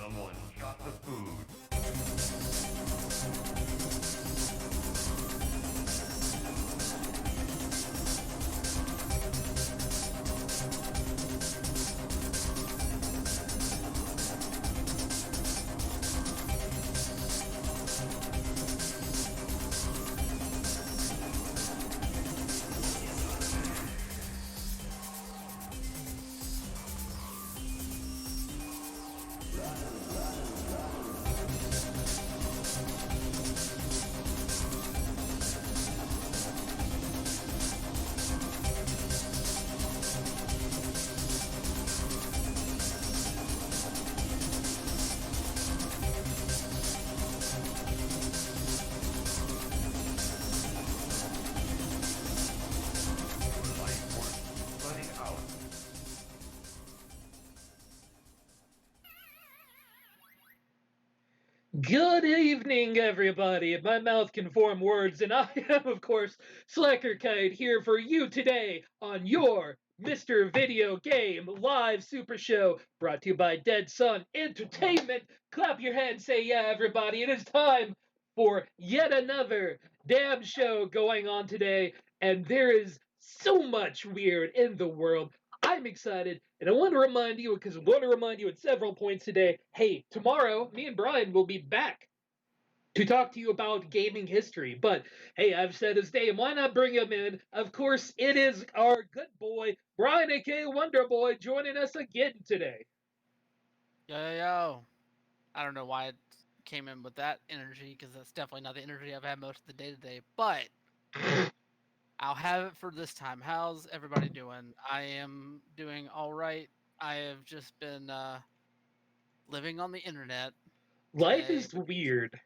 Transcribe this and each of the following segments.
Someone got the food. Light force flooding out. Good evening, everybody. My mouth can form words, and I am, of course, Slacker Kite here for you today on your Mr. Video Game Live Super Show, brought to you by Dead Sun Entertainment. Clap your hands, say yeah, everybody. It is time for yet another damn show going on today, and there is so much weird in the world. I'm excited, and I want to remind you, because I want to remind you at several points today, hey, tomorrow, me and Brian will be back to talk to you about gaming history. But, hey, I've said his name, why not bring him in? Of course, it is our good boy, Brian, a.k.a. Wonder Boy, joining us again today. Yo. I don't know why it came in with that energy, because that's definitely not the energy I've had most of the day today, but I'll have it for this time. How's everybody doing? I am doing all right. I have just been living on the internet Life today. is weird.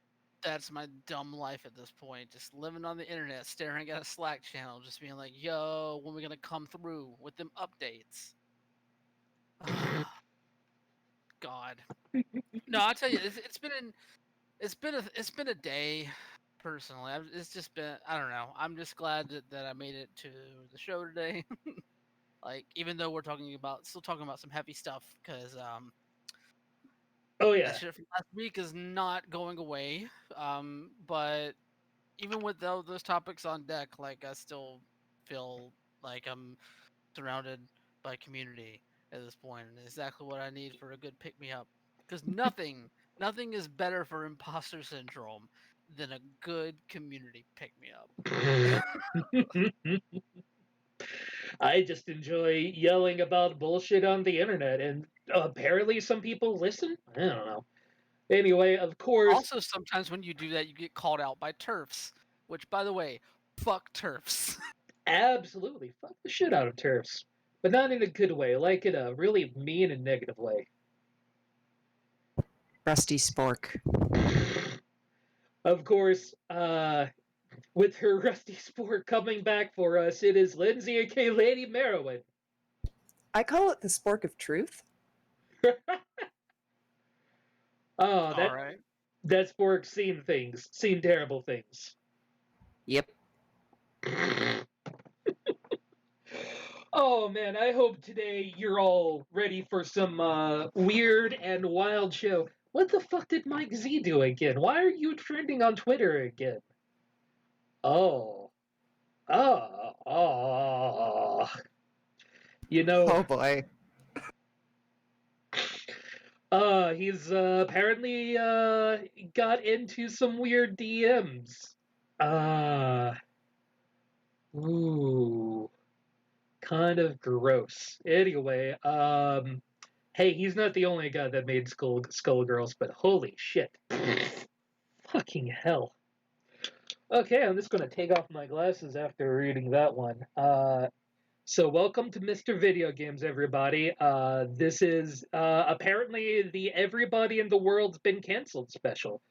That's my dumb life at this point. Just living on the internet, staring at a Slack channel, just being like, yo, when are we going to come through with them updates? God. No, I'll tell you, it's been a day. Personally, it's just been, I don't know. I'm just glad that I made it to the show today. Like, even though we're still talking about some heavy stuff, because Oh, that yeah. shit from last week is not going away. But even with those topics on deck, like, I still feel like I'm surrounded by community at this point, and exactly what I need for a good pick me up. Because nothing is better for imposter syndrome than a good community pick me up. I just enjoy yelling about bullshit on the internet, and apparently some people listen? I don't know. Anyway, of course, Also, sometimes when you do that, you get called out by turfs. Which, by the way, fuck turfs. absolutely, fuck the shit out of turfs. But not in a good way, like in a really mean and negative way. Rusty Spork. Of course, with her Rusty Sport coming back for us, it is Lindsay aka Lady Merowin. I call it the Spork of Truth. Oh, All right. that Spork's seen terrible things. Yep. Oh man, I hope today you're all ready for some weird and wild show. What the fuck did Mike Z do again? Why are you trending on Twitter again? Oh. Oh. You know, Oh boy. he's apparently got into some weird DMs. Uh, ooh, kind of gross. Anyway, hey, he's not the only guy that made Skullgirls, but holy shit. Fucking hell. Okay, I'm just gonna take off my glasses after reading that one. So welcome to Mr. Video Games, everybody. This is apparently the Everybody in the World's Been Cancelled special.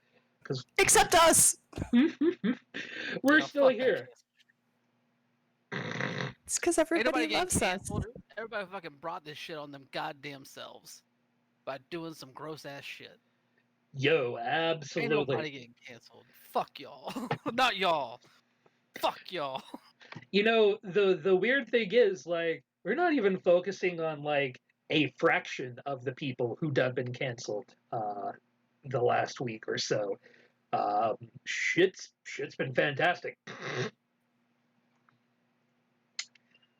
Because Except us! we're Yeah, still fuck that here. shit. It's because Ain't everybody nobody getting loves us. canceled. Everybody fucking brought this shit on them goddamn selves by doing some gross ass shit. Yo, Ain't absolutely. nobody getting canceled. Fuck y'all. Not y'all. Fuck y'all. You know, the weird thing is, like, we're not even focusing on, like, a fraction of the people who'd done been canceled the last week or so. Shit's been fantastic.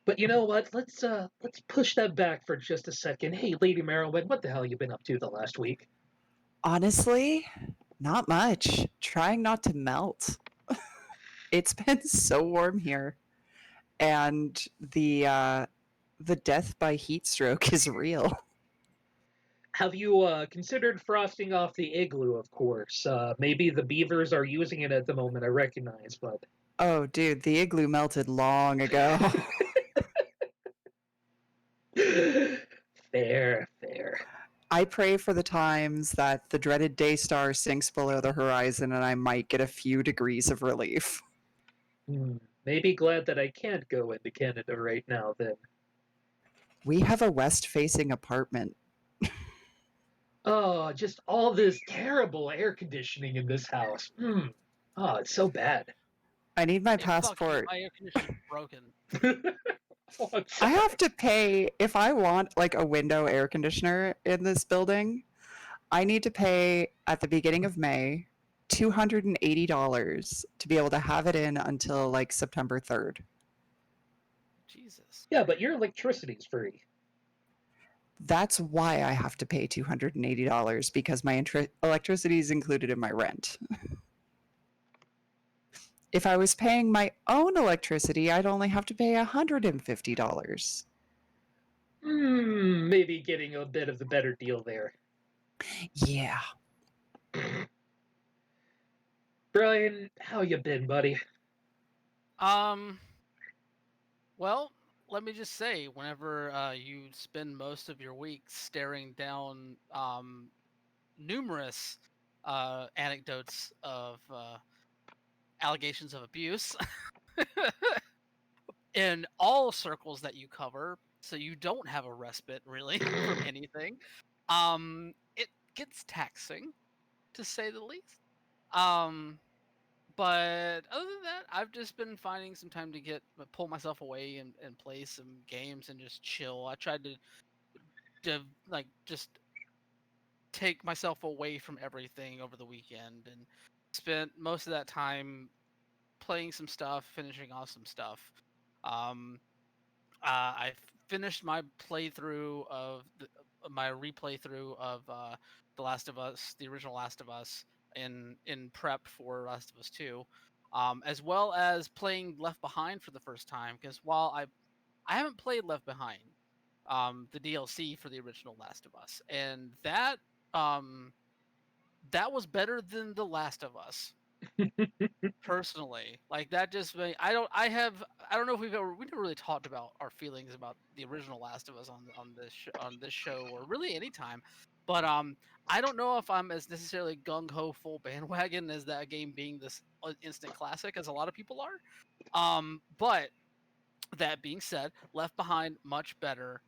But you know what? Let's push that back for just a second. Hey, Lady Marilyn, what the hell you been up to the last week? Honestly, not much. Trying not to melt. It's been so warm here, and the death by heat stroke is real. Have you considered frosting off the igloo? Of course. Maybe the beavers are using it at the moment. I recognize, but Oh, dude, the igloo melted long ago. fair, fair. I pray for the times that the dreaded day star sinks below the horizon and I might get a few degrees of relief. Maybe glad that I can't go into Canada right now. Then. We have a west facing apartment. Oh, just all this terrible air conditioning in this house. Oh, it's so bad. I need my Hey, fuck you, passport. my air conditioner's broken. Oh, I'm I sorry. have to pay if I want like a window air conditioner in this building. I need to pay at the beginning of May $280 to be able to have it in until like September 3rd. Jesus. Yeah, but your electricity's free. That's why I have to pay $280 because my electricity is included in my rent. If I was paying my own electricity, I'd only have to pay $150. Maybe getting a bit of the better deal there. Yeah. Brian, how you been, buddy? Well, let me just say, whenever you spend most of your week staring down numerous anecdotes of allegations of abuse in all circles that you cover, so you don't have a respite really from anything, it gets taxing, to say the least. But other than that, I've just been finding some time to pull myself away and play some games and just chill. I tried to like just take myself away from everything over the weekend and spent most of that time playing some stuff, finishing off some stuff. Um, I finished my playthrough of my replay through of The Last of Us, the original Last of Us, in prep for Last of Us 2, as well as playing Left Behind for the first time. Because while I haven't played Left Behind, the DLC for the original Last of Us, and um, that was better than The Last of Us. Personally, like that just I don't know if we never really talked about our feelings about the original Last of Us on this show or really any time, but I don't know if I'm as necessarily gung ho full bandwagon as that game being this instant classic as a lot of people are, but that being said, Left Behind much better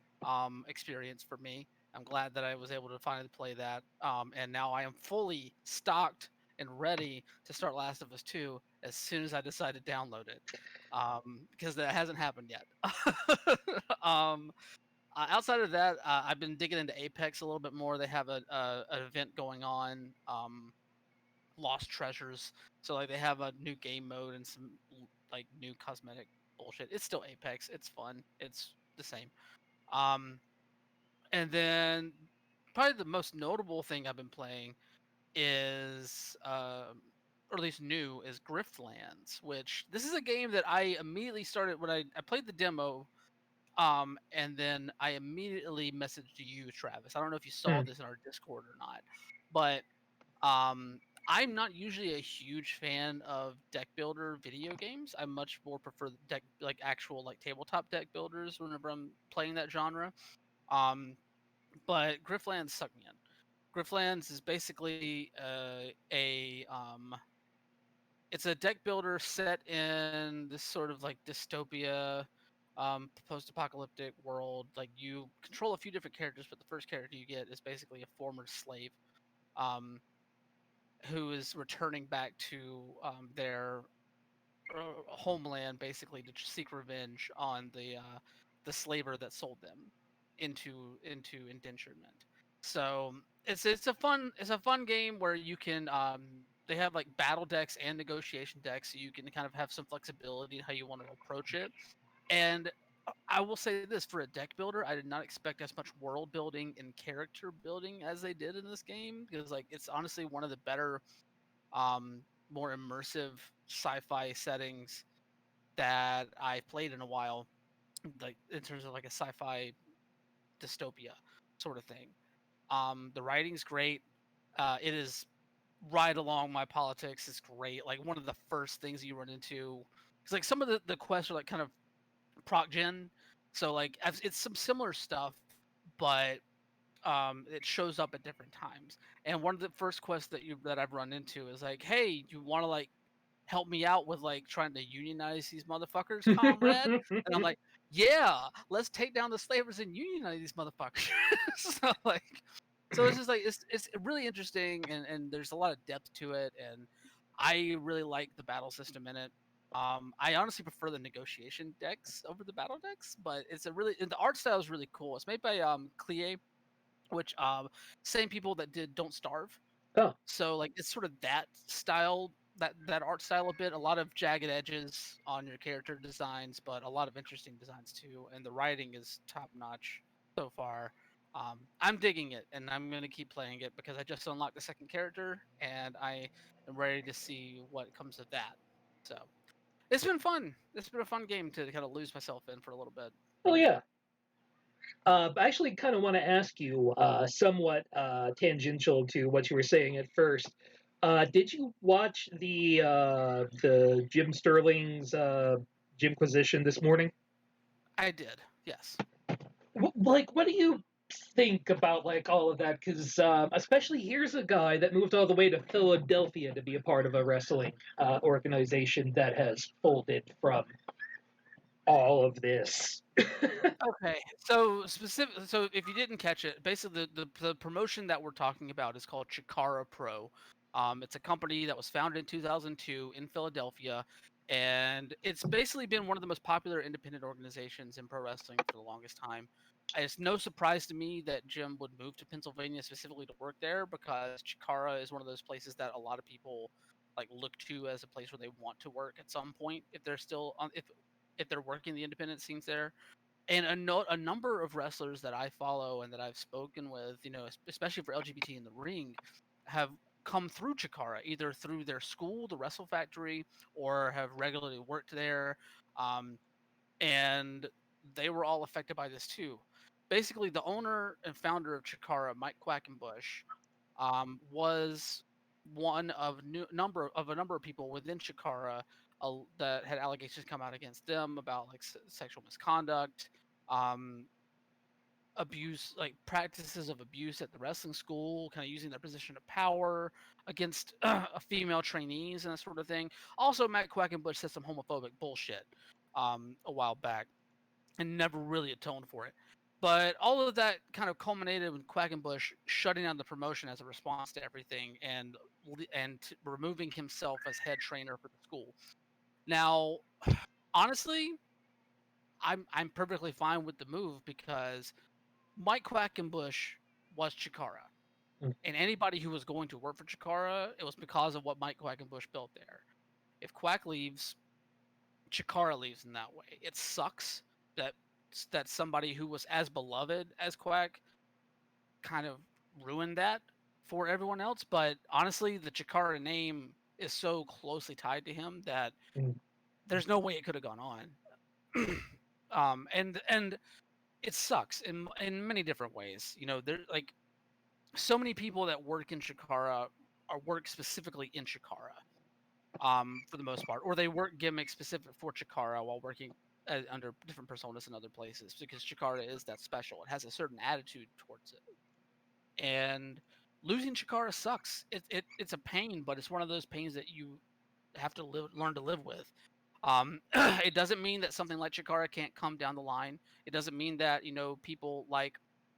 experience for me. I'm glad that I was able to finally play that, and now I am fully stocked and ready to start Last of Us 2 as soon as I decide to download it, because that hasn't happened yet. um, Outside of that, I've been digging into Apex a little bit more. They have an event going on, Lost Treasures. So like they have a new game mode and some like new cosmetic bullshit. It's still Apex. It's fun. It's the same. Um, and then probably the most notable thing I've been playing is, or at least new, is Griftlands, which this is a game that I immediately started when I played the demo. And then I immediately messaged you, Travis. I don't know if you saw this in our Discord or not, but I'm not usually a huge fan of deck builder video games. I much more prefer deck like actual like tabletop deck builders whenever I'm playing that genre. Um, but Griftlands sucked me in. Griftlands is basically it's a deck builder set in this sort of like dystopia, post-apocalyptic world. Like you control a few different characters, but the first character you get is basically a former slave, um, who is returning back to their homeland, basically to seek revenge on the slaver that sold them. into indenturement. So it's a fun game where you can they have like battle decks and negotiation decks, so you can kind of have some flexibility in how you want to approach it. And I will say this, for a deck builder, I did not expect as much world building and character building as they did in this game, because like it's honestly one of the better more immersive sci-fi settings that I played in a while, like in terms of like a sci-fi dystopia sort of thing. The writing's great. It is right along my politics. It's great. Like one of the first things you run into, because like some of the quests are like kind of proc gen, so like it's some similar stuff, but it shows up at different times. And one of the first quests that I've run into is like, hey, you want to like help me out with like trying to unionize these motherfuckers, comrade? And I'm like, yeah, let's take down the slavers and unionize these motherfuckers. So like, so it's just like it's really interesting, and there's a lot of depth to it, and I really like the battle system in it. I honestly prefer the negotiation decks over the battle decks, but and the art style is really cool. It's made by Clie, which same people that did Don't Starve. Oh, So like it's sort of that style, that art style a bit. A lot of jagged edges on your character designs, but a lot of interesting designs too. And the writing is top notch so far. I'm digging it, and I'm gonna keep playing it because I just unlocked the second character, and I am ready to see what comes of that. So it's been fun. It's been a fun game to kind of lose myself in for a little bit. oh yeah. I actually kind of want to ask you, somewhat tangential to what you were saying at first. Did you watch the Jim Sterling's Jimquisition this morning? I did, yes. Like, what do you think about like all of that? Because especially here's a guy that moved all the way to Philadelphia to be a part of a wrestling organization that has folded from all of this. Okay, so if you didn't catch it, basically the promotion that we're talking about is called Chikara Pro. It's a company that was founded in 2002 in Philadelphia, and it's basically been one of the most popular independent organizations in pro wrestling for the longest time. It's no surprise to me that Jim would move to Pennsylvania specifically to work there, because Chikara is one of those places that a lot of people like look to as a place where they want to work at some point if they're still on if they're working the independent scenes there. And a number of wrestlers that I follow and that I've spoken with, especially for LGBT in the ring, have come through Chikara, either through their school, the Wrestle Factory, or have regularly worked there. Um, and they were all affected by this too. Basically, the owner and founder of Chikara, Mike Quackenbush, was one of a number of people within Chikara that had allegations come out against them about like sexual misconduct, um, abuse, like practices of abuse at the wrestling school, kind of using their position of power against female trainees and that sort of thing. Also, Matt Quackenbush said some homophobic bullshit a while back and never really atoned for it. But all of that kind of culminated with Quackenbush shutting down the promotion as a response to everything, and removing himself as head trainer for the school. Now, honestly, I'm perfectly fine with the move, because Mike Quackenbush was Chikara. Mm. And anybody who was going to work for Chikara, it was because of what Mike Quackenbush built there. If Quack leaves, Chikara leaves in that way. It sucks that somebody who was as beloved as Quack kind of ruined that for everyone else. But honestly, the Chikara name is so closely tied to him that Mm. there's no way it could have gone on. And it sucks in many different ways. There like so many people that work in Chikara work specifically in Chikara, for the most part, or they work gimmicks specific for Chikara while working under different personas in other places, because Chikara is that special. It has a certain attitude towards it, and losing Chikara sucks. It's a pain, but it's one of those pains that you have to learn to live with. It doesn't mean that something like Chikara can't come down the line. It doesn't mean that people like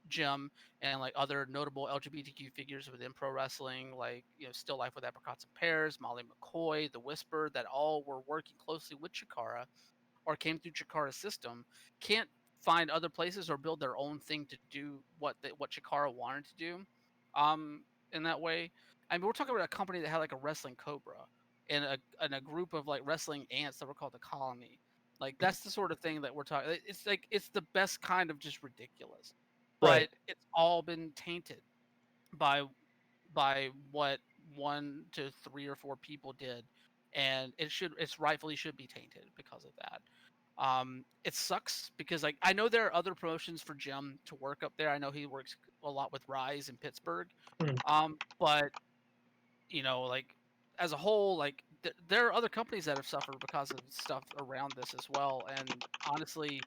Jim and like other notable LGBTQ figures within pro wrestling, like Still Life with Apricots and Pears, Molly McCoy, The Whisper, that all were working closely with Chikara or came through Chikara's system, can't find other places or build their own thing to do what Chikara wanted to do. In that way, I mean, we're talking about a company that had like a wrestling cobra and a group of like wrestling ants that were called the colony. Like that's the sort of thing that we're talking. It's like it's the best kind of just ridiculous, but Right. it's all been tainted by what 1 to 3 or 4 people did, and it's rightfully should be tainted because of that. It sucks because like I know there are other promotions for Jim to work up there. I know he works a lot with Rise in Pittsburgh. But you know, like as a whole, like there are other companies that have suffered because of stuff around this as well. And honestly,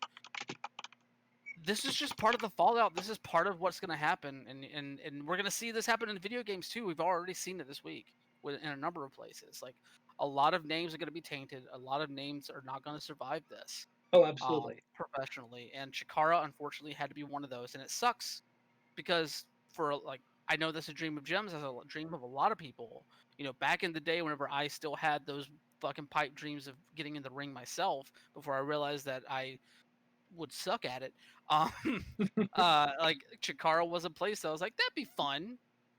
this is just part of the fallout. This is part of what's going to happen, and we're going to see this happen in video games too. We've already seen it this week in a number of places. Like a lot of names are going to be tainted. A lot of names are not going to survive this Oh, absolutely. professionally. And Chikara unfortunately had to be one of those, and it sucks because for like I know this is a dream of Gems as a dream of a lot of people. You know, back in the day, whenever I still had those fucking pipe dreams of getting in the ring myself, before I realized that I would suck at it. Like Chikara was a place that I was like, that'd be fun.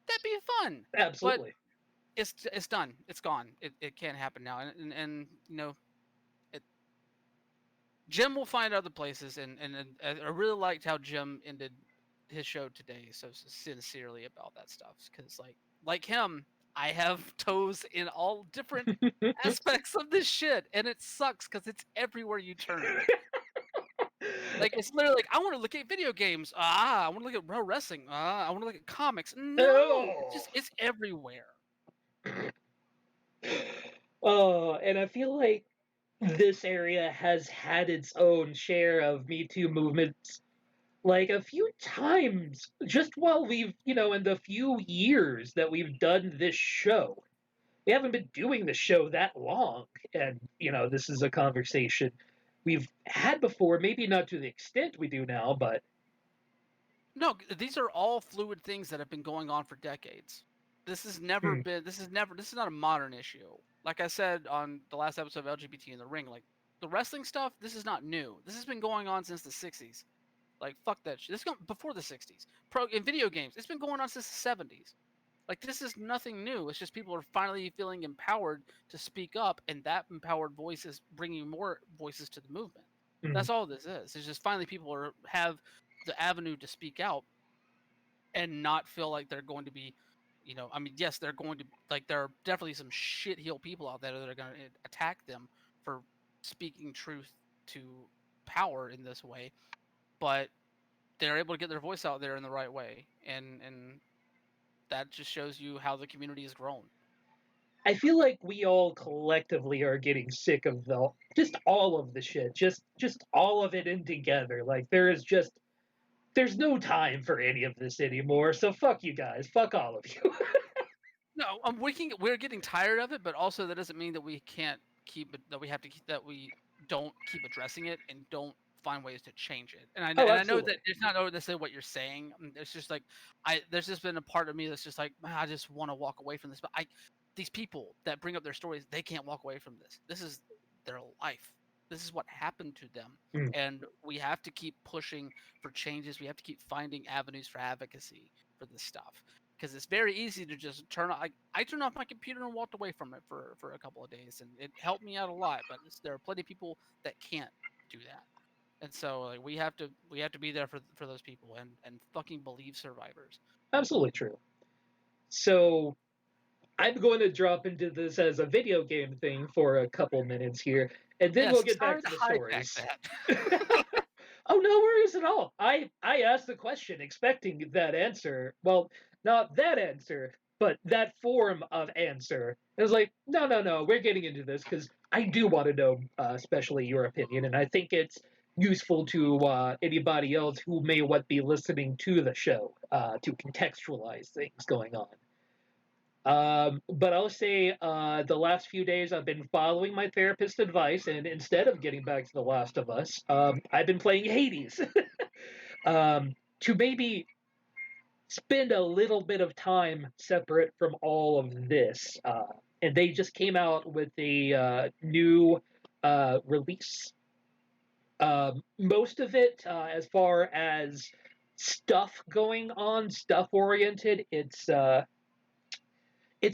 That'd be fun. Absolutely. But it's done. It's gone. It can't happen now. And you know, Jim will find other places. And I really liked how Jim ended his show today so sincerely about that stuff, because like him, I have toes in all different aspects of this shit, and it sucks because it's everywhere you turn. Like it's literally like I want to look at video games. I want to look at pro wrestling. I want to look at comics. No, it's everywhere. Oh, and I feel like this area has had its own share of Me Too movements like a few times just while we've, you know, in the few years that we've done this show. We haven't been doing the show that long. And, you know, this is a conversation we've had before, maybe not to the extent we do now, but. No, these are all fluid things that have been going on for decades. This has never been, this is not a modern issue. Like I said on the last episode of LGBT in the Ring, like the wrestling stuff, this is not new. This has been going on since the 60s. Like, fuck that shit. This is before the 60s. In video games, it's been going on since the 70s. Like, this is nothing new. It's just people are finally feeling empowered to speak up, and that empowered voice is bringing more voices to the movement. That's all this is. It's just finally people have the avenue to speak out and not feel like they're going to be, you know, I mean, yes, they're going to, like, there are definitely some shitheel people out there that are going to attack them for speaking truth to power in this way, but they're able to get their voice out there in the right way, and that just shows you how the community has grown. I feel like we all collectively are getting sick of just all of the shit, just all of it in together. Like there's no time for any of this anymore. So fuck you guys, fuck all of you. No, we're getting tired of it, but also that doesn't mean that we can't keep it. That we don't keep addressing it and don't find ways to change it. And I know that it's not necessarily what you're saying. It's just like there's just been a part of me that's just like, man, I just want to walk away from this. But these people that bring up their stories, they can't walk away from this. This is their life. This is what happened to them. And we have to keep pushing for changes. We have to keep finding avenues for advocacy for this stuff. Because it's very easy to just turn off. I turned off my computer and walked away from it for a couple of days, and it helped me out a lot. But there are plenty of people that can't do that, and so like we have to be there for those people and fucking believe survivors. Absolutely true. So I'm going to drop into this as a video game thing for a couple minutes here, and then we'll get back to the stories. Oh, no worries at all. I asked the question expecting that answer. Well, not that answer, but that form of answer. It was like, no, we're getting into this because I do want to know, especially your opinion, and I think it's useful to anybody else who may be listening to the show to contextualize things going on. But I'll say the last few days I've been following my therapist's advice, and instead of getting back to The Last of Us, I've been playing Hades to maybe spend a little bit of time separate from all of this. And they just came out with a new release Most of it, as far as stuff going on, stuff oriented, it's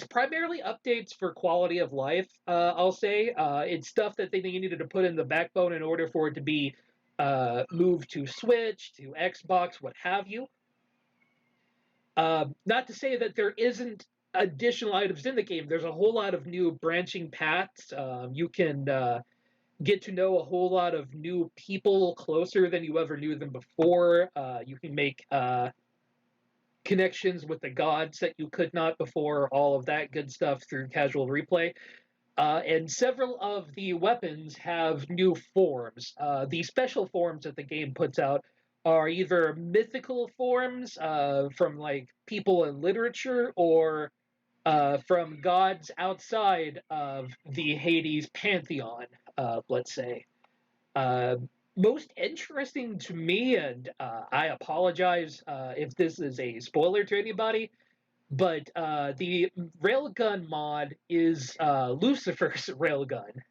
primarily updates for quality of life. I'll say it's stuff that they needed to put in the backbone in order for it to be moved to Switch, to Xbox, what have you. Not to say that there isn't additional items in the game. There's a whole lot of new branching paths. You can get to know a whole lot of new people closer than you ever knew them before. You can make connections with the gods that you could not before, all of that good stuff through casual replay. And several of the weapons have new forms. The special forms that the game puts out are either mythical forms from like people in literature or from gods outside of the Hades pantheon, let's say. Uh, Most interesting to me, and I apologize if this is a spoiler to anybody, but the railgun mod is Lucifer's railgun.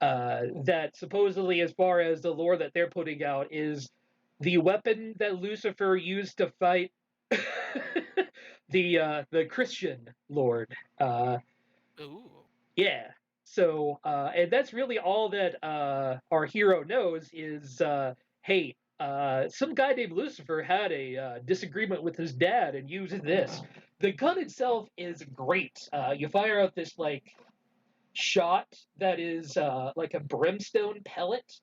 That supposedly, as far as the lore that they're putting out, is the weapon that Lucifer used to fight the Christian Lord. Ooh. Yeah. So, and that's really all that our hero knows is, hey, some guy named Lucifer had a disagreement with his dad and used this. The gun itself is great. You fire out this like shot that is like a brimstone pellet,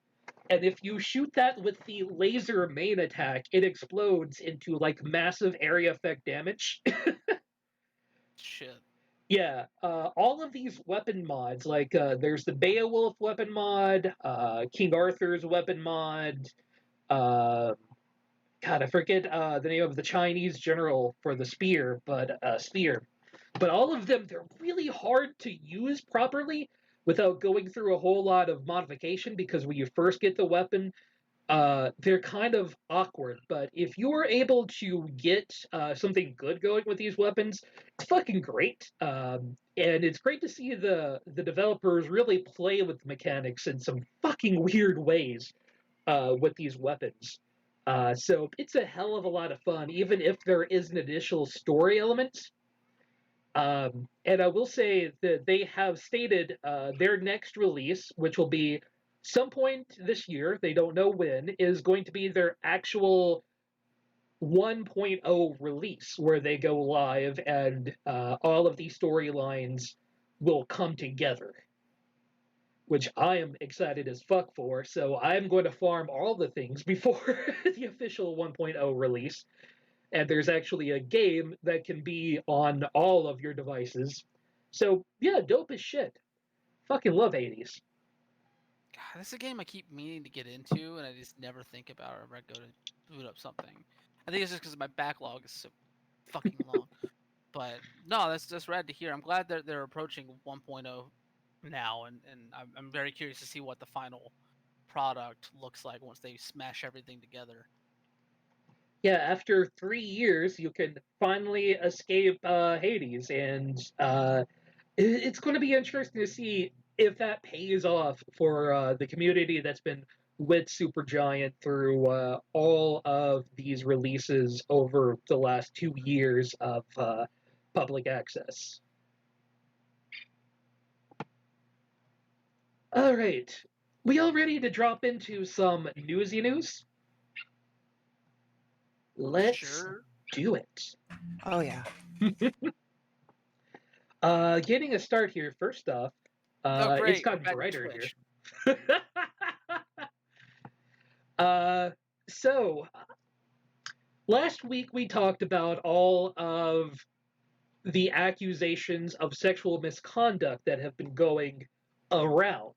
and if you shoot that with the laser main attack, it explodes into like massive area effect damage. Shit. Yeah, all of these weapon mods, like there's the Beowulf weapon mod, King Arthur's weapon mod. Uh, God, I forget the name of the Chinese general for the spear, but spear. But all of them, they're really hard to use properly without going through a whole lot of modification because when you first get the weapon, they're kind of awkward. But if you're able to get something good going with these weapons, it's fucking great. And it's great to see the developers really play with the mechanics in some fucking weird ways with these weapons. So it's a hell of a lot of fun, even if there is an additional story element. And I will say that they have stated their next release, which will be some point this year, they don't know when, is going to be their actual 1.0 release, where they go live and all of these storylines will come together, which I am excited as fuck for. So I'm going to farm all the things before the official 1.0 release. And there's actually a game that can be on all of your devices. So yeah, dope as shit. Fucking love Hades. God, this is a game I keep meaning to get into, and I just never think about it whenever I go to boot up something. I think it's just because my backlog is so fucking long. But no, that's rad to hear. I'm glad that they're approaching 1.0 now, and I'm very curious to see what the final product looks like once they smash everything together. Yeah, after 3 years, you can finally escape Hades, and it's going to be interesting to see if that pays off for the community that's been with Supergiant through all of these releases over the last 2 years of public access. All right, we all ready to drop into some newsy news? Let's Sure. do it. Oh yeah. Getting a start here. First off, Oh, great. it's gotten we're back to brighter Twitch. here. So last week we talked about all of the accusations of sexual misconduct that have been going around.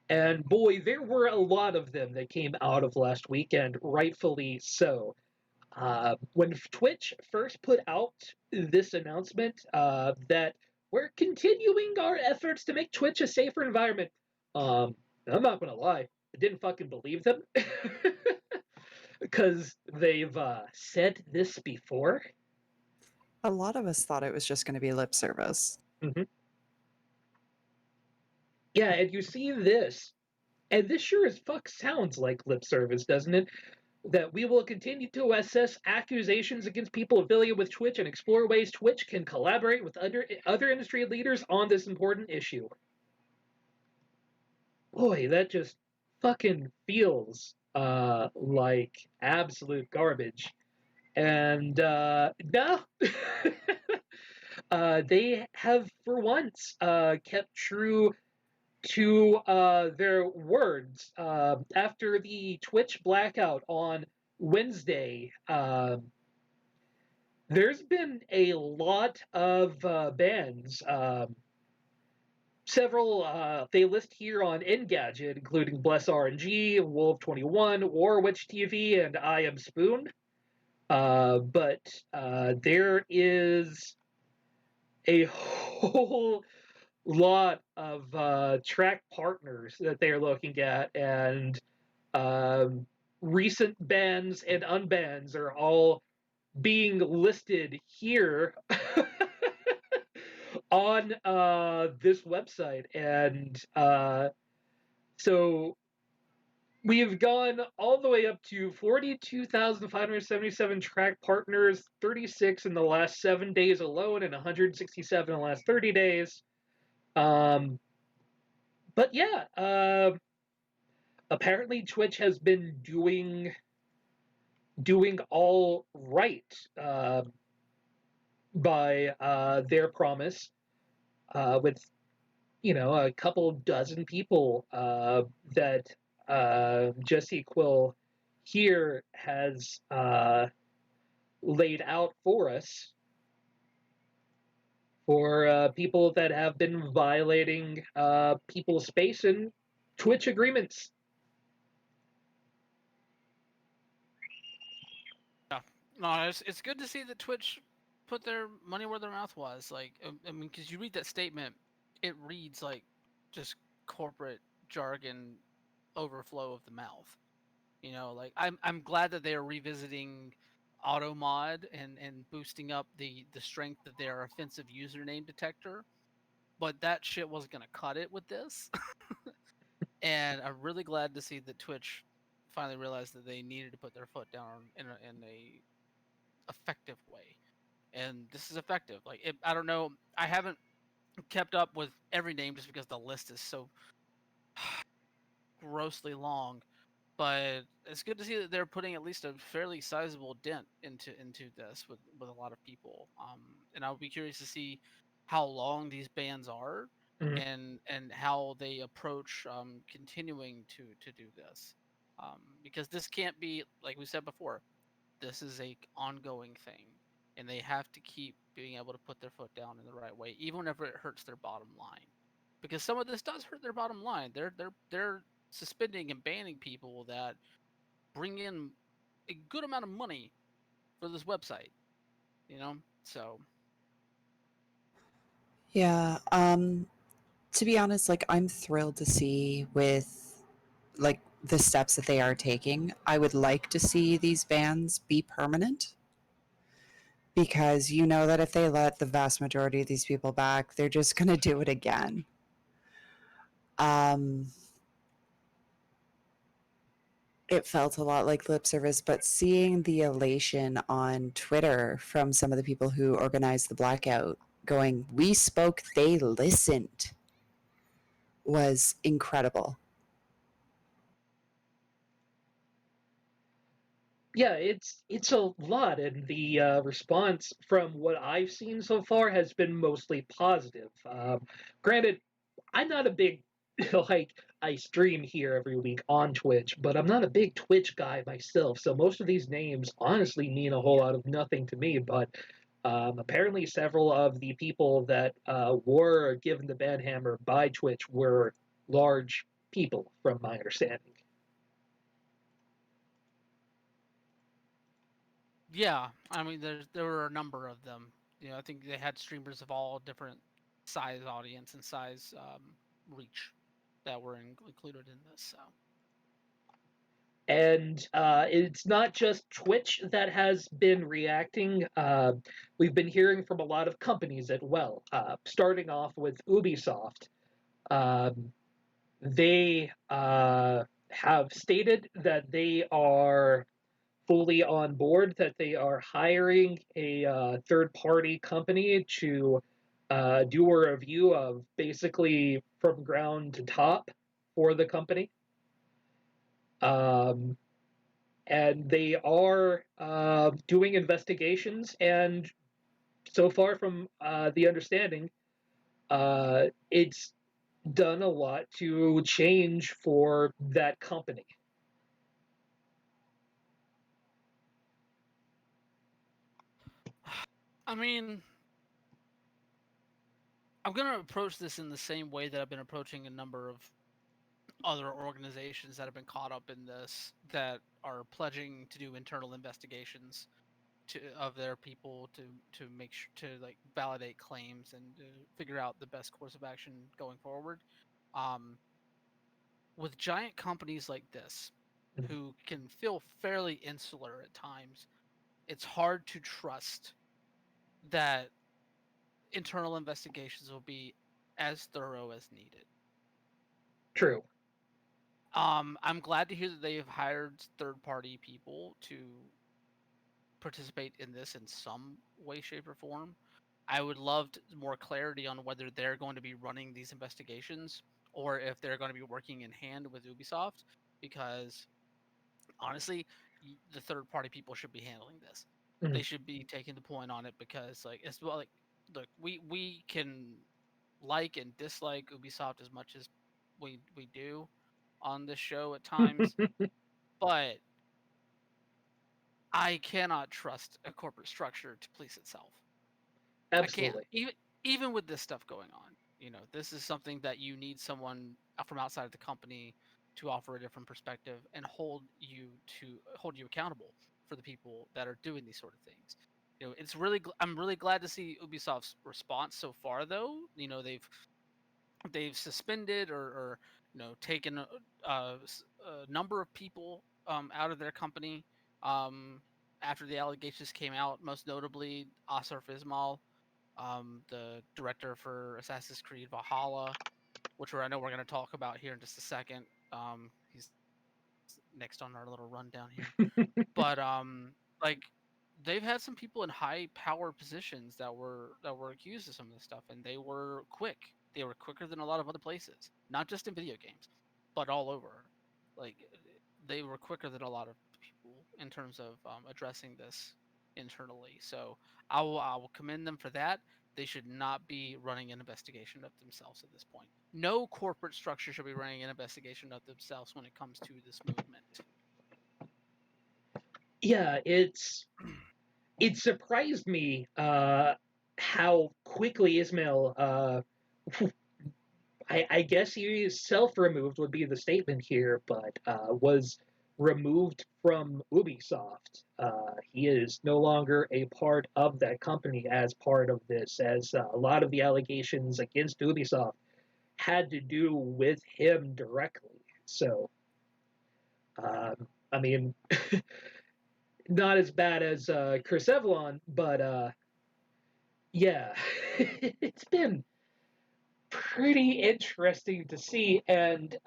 And boy, there were a lot of them that came out of last week, and rightfully so. When Twitch first put out this announcement that we're continuing our efforts to make Twitch a safer environment, I'm not gonna lie, I didn't fucking believe them because they've said this before. A lot of us thought it was just going to be lip service. Yeah, and you see this And this sure as fuck sounds like lip service, doesn't it? That we will continue to assess accusations against people affiliated with Twitch and explore ways Twitch can collaborate with other industry leaders on this important issue. Boy, that just fucking feels like absolute garbage. And no, they have for once kept true to their words. After the Twitch blackout on Wednesday, there's been a lot of bans. Several they list here on Engadget, including Bless RNG, Wolf21, Warwitch TV, and I Am Spoon. But there is a whole lot of track partners that they're looking at, and recent bans and unbans are all being listed here on this website. And so we've gone all the way up to 42,577 track partners, 36 in the last 7 days alone, and 167 in the last 30 days. But yeah, apparently Twitch has been doing all right by their promise, with a couple dozen people that Jesse Quill here has laid out for us, for people that have been violating people's space and Twitch agreements. No, it's good to see that Twitch put their money where their mouth was. Like, I mean, because you read that statement, it reads like just corporate jargon overflow of the mouth. Like I'm glad that they are revisiting AutoMod and boosting up the strength of their offensive username detector, but that shit wasn't gonna cut it with this. And I'm really glad to see that Twitch finally realized that they needed to put their foot down in a effective way, and this is effective. Like, I don't know, I haven't kept up with every name just because the list is so grossly long, but it's good to see that they're putting at least a fairly sizable dent into this with a lot of people. And I'll be curious to see how long these bans are, Mhm. and how they approach continuing to do this, because this can't be, like we said before, this is a ongoing thing, and they have to keep being able to put their foot down in the right way, even whenever it hurts their bottom line, because some of this does hurt their bottom line. They're suspending and banning people that bring in a good amount of money for this website, so Yeah, to be honest, like I'm thrilled to see with like the steps that they are taking. I would like to see these bans be permanent because you know that if they let the vast majority of these people back, they're just going to do it again. It felt a lot like lip service, but seeing the elation on Twitter from some of the people who organized the blackout going, "We spoke, they listened," was incredible. Yeah, it's a lot, and the response from what I've seen so far has been mostly positive. Granted, I'm not a big like I stream here every week on Twitch, but I'm not a big Twitch guy myself. So most of these names honestly mean a whole lot of nothing to me. But apparently, several of the people that were given the ban hammer by Twitch were large people, from my understanding. yeah, I mean, there were a number of them. I think they had streamers of all different size audience and size reach that were included in this. So And it's not just Twitch that has been reacting. We've been hearing from a lot of companies as well, starting off with Ubisoft. Um, they have stated that they are fully on board, that they are hiring a third-party company to do a review of basically from ground to top for the company. Um, and they are doing investigations, and so far from the understanding, it's done a lot to change for that company. I mean, I'm gonna approach this in the same way that I've been approaching a number of other organizations that have been caught up in this, that are pledging to do internal investigations of their people to make sure to like validate claims and figure out the best course of action going forward. Um, with giant companies like this, Mhm. who can feel fairly insular at times, it's hard to trust that internal investigations will be as thorough as needed. True. I'm glad to hear that they have hired third-party people to participate in this in some way, shape, or form. I would love more clarity on whether they're going to be running these investigations or if they're going to be working in hand with Ubisoft, because honestly, the third-party people should be handling this. Mhm. They should be taking the point on it, because like it's well, like look, we can like and dislike Ubisoft as much as we do on this show at times, but I cannot trust a corporate structure to police itself. I can't. Absolutely. Even with this stuff going on, this is something that you need someone from outside of the company to offer a different perspective and hold you accountable for the people that are doing these sort of things. I'm really glad to see Ubisoft's response so far, though. They've suspended or taken a number of people out of their company after the allegations came out. Most notably, Asaf Ismail, the director for Assassin's Creed Valhalla, which I know we're going to talk about here in just a second. He's next on our little rundown here, but like they've had some people in high power positions that were accused of some of this stuff, and they were quick. They were quicker than a lot of other places, not just in video games, but all over. Like they were quicker than a lot of people in terms of addressing this internally. So I will commend them for that. They should not be running an investigation of themselves at this point. No corporate structure should be running an investigation of themselves when it comes to this movement. Yeah, it surprised me how quickly Ismail I guess he self-removed would be the statement here, but was removed from Ubisoft. He is no longer a part of that company as part of this, as a lot of the allegations against Ubisoft had to do with him directly. So, I mean, not as bad as Chris Evlon, but yeah, it's been pretty interesting to see. And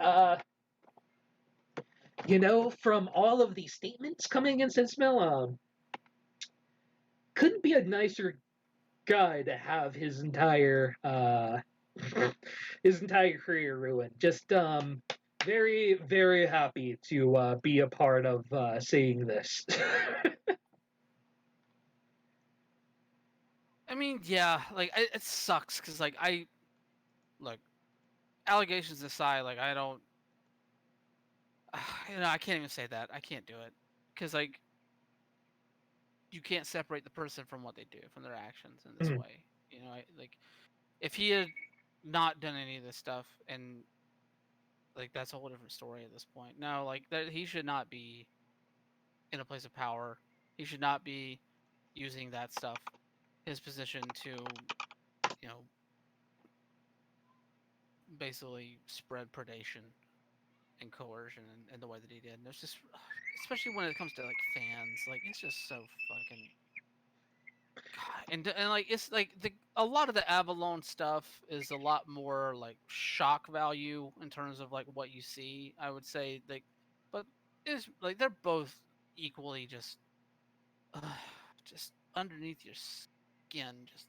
from all of these statements coming in since Mill, couldn't be a nicer guy to have his entire his entire career ruined. Just very very happy to be a part of seeing this. I mean, yeah, like it sucks because like I look, allegations aside, like I don't, I can't even say that. I can't do it because like you can't separate the person from what they do, from their actions in this Mhm. way. Like if he had not done any of this stuff, and like that's a whole different story at this point. No, like that he should not be in a place of power. He should not be using that stuff, his position to, you know, basically spread predation and coercion in the way that he did. And there's just, especially when it comes to like fans, like it's just so fucking. And like it's like a lot of the Avalon stuff is a lot more like shock value in terms of like what you see. I would say like, but it's like they're both equally uh, just underneath your skin, just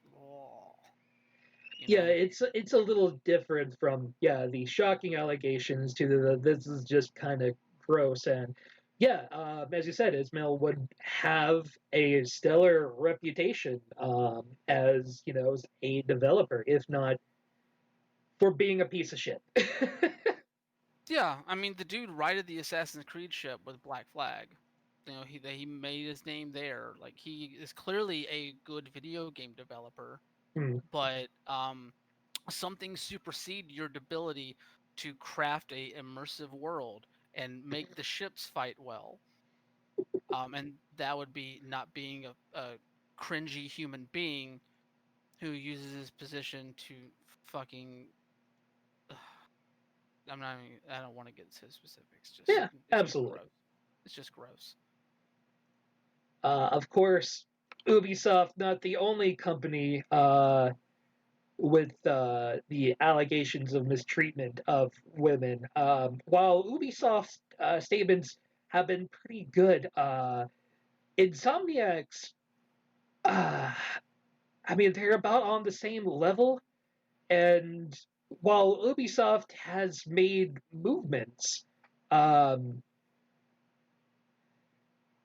Yeah, it's a little different from the shocking allegations to the this is just kind of gross. And yeah, as you said, Ismail would have a stellar reputation as as a developer, if not for being a piece of shit. Yeah. I mean, the dude righted the Assassin's Creed ship with Black Flag. He made his name there. Like he is clearly a good video game developer, Hmm. but something supersede your ability to craft a immersive world and make the ships fight well. And that would be not being a cringy human being who uses his position to fucking. I don't want to get into specifics. Yeah, It's just absolutely. gross. It's just gross. Of course, Ubisoft not the only company with the allegations of mistreatment of women. While Ubisoft's statements have been pretty good, Insomniac's, uh, I mean, they're about on the same level. And while Ubisoft has made movements, um,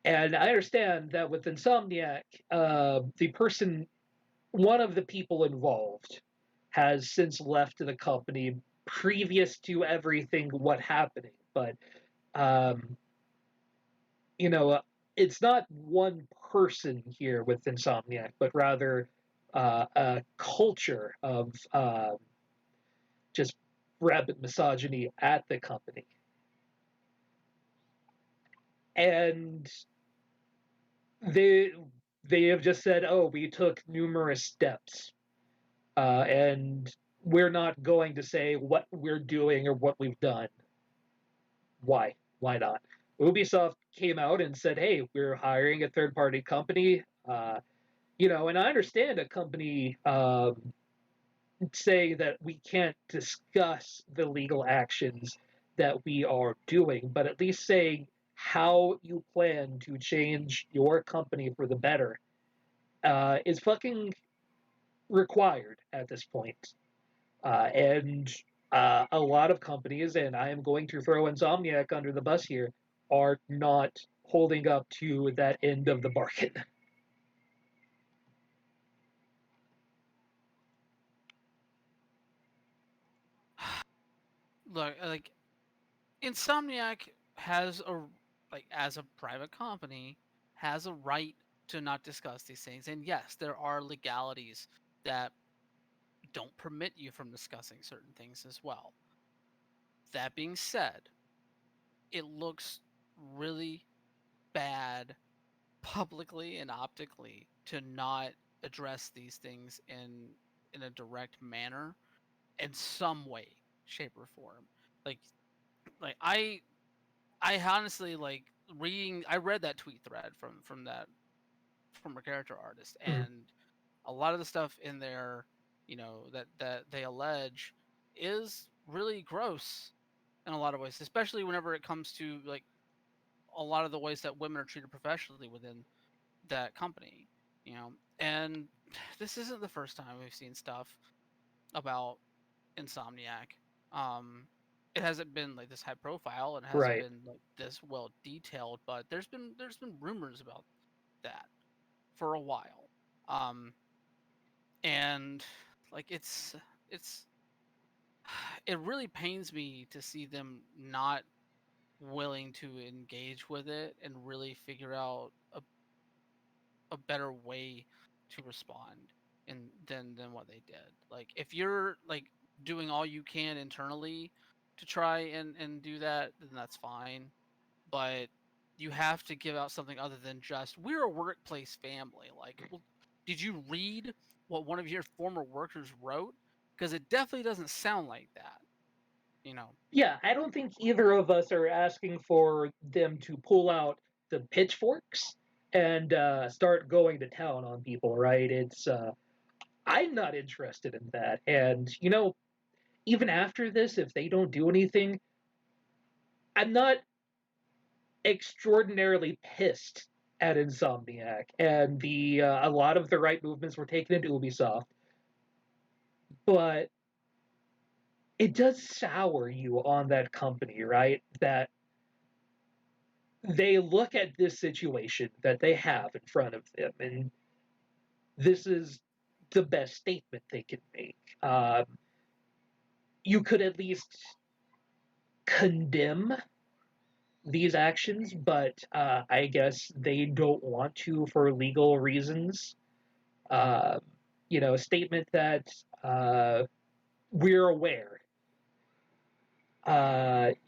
and I understand that with Insomniac, one of the people involved has since left the company previous to everything what happening. But um, you know, it's not one person here with Insomniac, but rather a culture of just rampant misogyny at the company. And they they have just said, "Oh, we took numerous steps, and we're not going to say what we're doing or what we've done." Why? Why not? Ubisoft came out and said, "Hey, we're hiring a third-party company." And I understand a company saying that we can't discuss the legal actions that we are doing, but at least saying how you plan to change your company for the better is fucking required at this point. And a lot of companies, and I am going to throw Insomniac under the bus here, are not holding up to that end of the bargain. Look, like Insomniac has a like as a private company has a right to not discuss these things. And yes, there are legalities that don't permit you from discussing certain things as well. That being said, it looks really bad publicly and optically to not address these things in a direct manner in some way, shape, or form. Like I honestly like reading. I read that tweet thread from a character artist, Mm. and a lot of the stuff in there, that they allege, is really gross in a lot of ways, especially whenever it comes to like a lot of the ways that women are treated professionally within that company. And this isn't the first time we've seen stuff about Insomniac. Um, it hasn't been like this high profile and hasn't Right. been like this well detailed, but there's been rumors about that for a while. Um, and like it's it really pains me to see them not willing to engage with it and really figure out a better way to respond than what they did. Like if you're like doing all you can internally to try and do that, then that's fine. But you have to give out something other than just we're a workplace family. Like, well, did you read what one of your former workers wrote? Because it definitely doesn't sound like that. You know. Yeah, I don't think either of us are asking for them to pull out the pitchforks. and start going to town on people, right? It's I'm not interested in that. And even after this, if they don't do anything, I'm not extraordinarily pissed at Insomniac, and the a lot of the right movements were taken into Ubisoft, but it does sour you on that company, right? That they look at this situation that they have in front of them, and this is the best statement they can make. You could at least condemn these actions, but I guess they don't want to for legal reasons. Uh, a statement that we're aware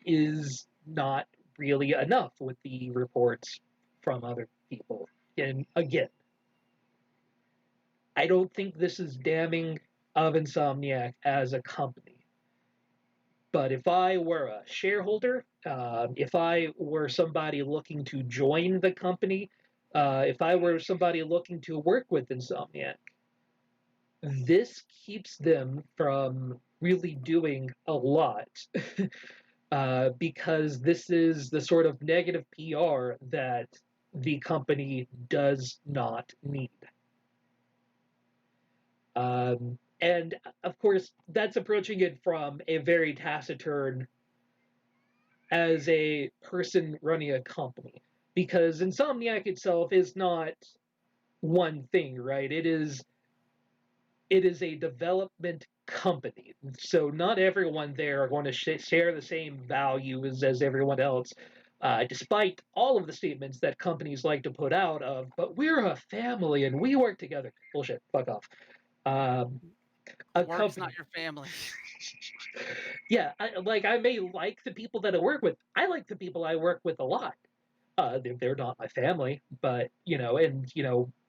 is not really enough with the reports from other people. And again, I don't think this is damning of Insomniac as a company. But if I were a shareholder, if I were somebody looking to join the company, if I were somebody looking to work with Insomniac, this keeps them from really doing a lot because this is the sort of negative PR that the company does not need. And of course, that's approaching it from a very taciturn as a person running a company, because Insomniac itself is not one thing, right? It is a development company, so not everyone there are going to share the same values as everyone else. Despite all of the statements that companies like to put out of, but we're a family and we work together. Bullshit. Fuck off. A Work's company. not your family. Yeah, I may like the people that I work with. I like the people I work with a lot. They're not my family, but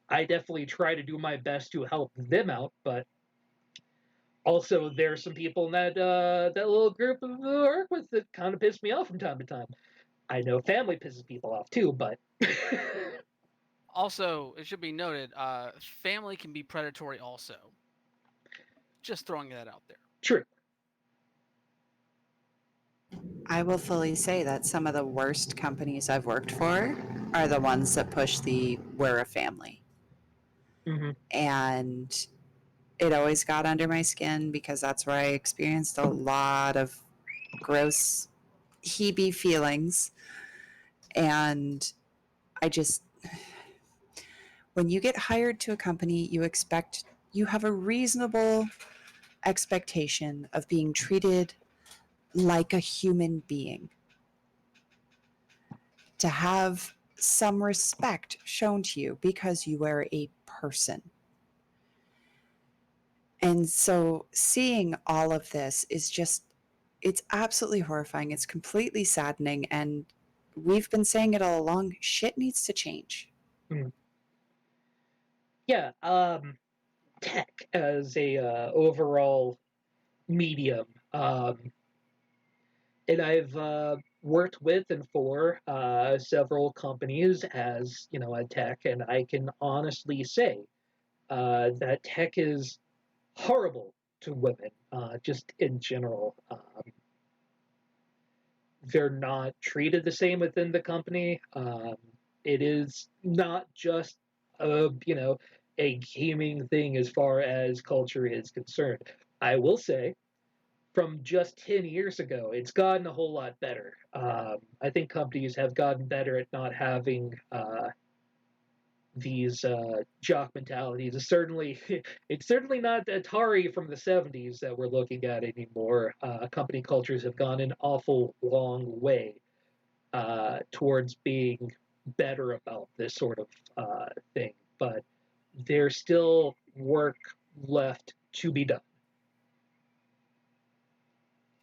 I definitely try to do my best to help them out. But also, there's some people in that little group of work with that kind of piss me off from time to time. I know family pisses people off too, but Also, it should be noted, family can be predatory also. Just throwing that out there. true. I will fully say that some of the worst companies I've worked for are the ones that push the we're a family. Hmm. And it always got under my skin because that's where I experienced a lot of gross heebie feelings. And I just, when you get hired to a company, you have a reasonable expectation of being treated like a human being, to have some respect shown to you because you are a person. And so seeing all of this is just, it's absolutely horrifying. It's completely saddening. And we've been saying it all along, shit needs to change. Yeah. Tech as a overall medium. And I've worked with and for several companies as a tech, and I can honestly say that tech is horrible to women, just in general. They're not treated the same within the company. It is not just a gaming thing as far as culture is concerned. I will say from just 10 years ago, it's gotten a whole lot better. I think companies have gotten better at not having these jock mentalities. It's certainly not Atari from the 70s that we're looking at anymore. Company cultures have gone an awful long way towards being better about this sort of thing, but there's still work left to be done.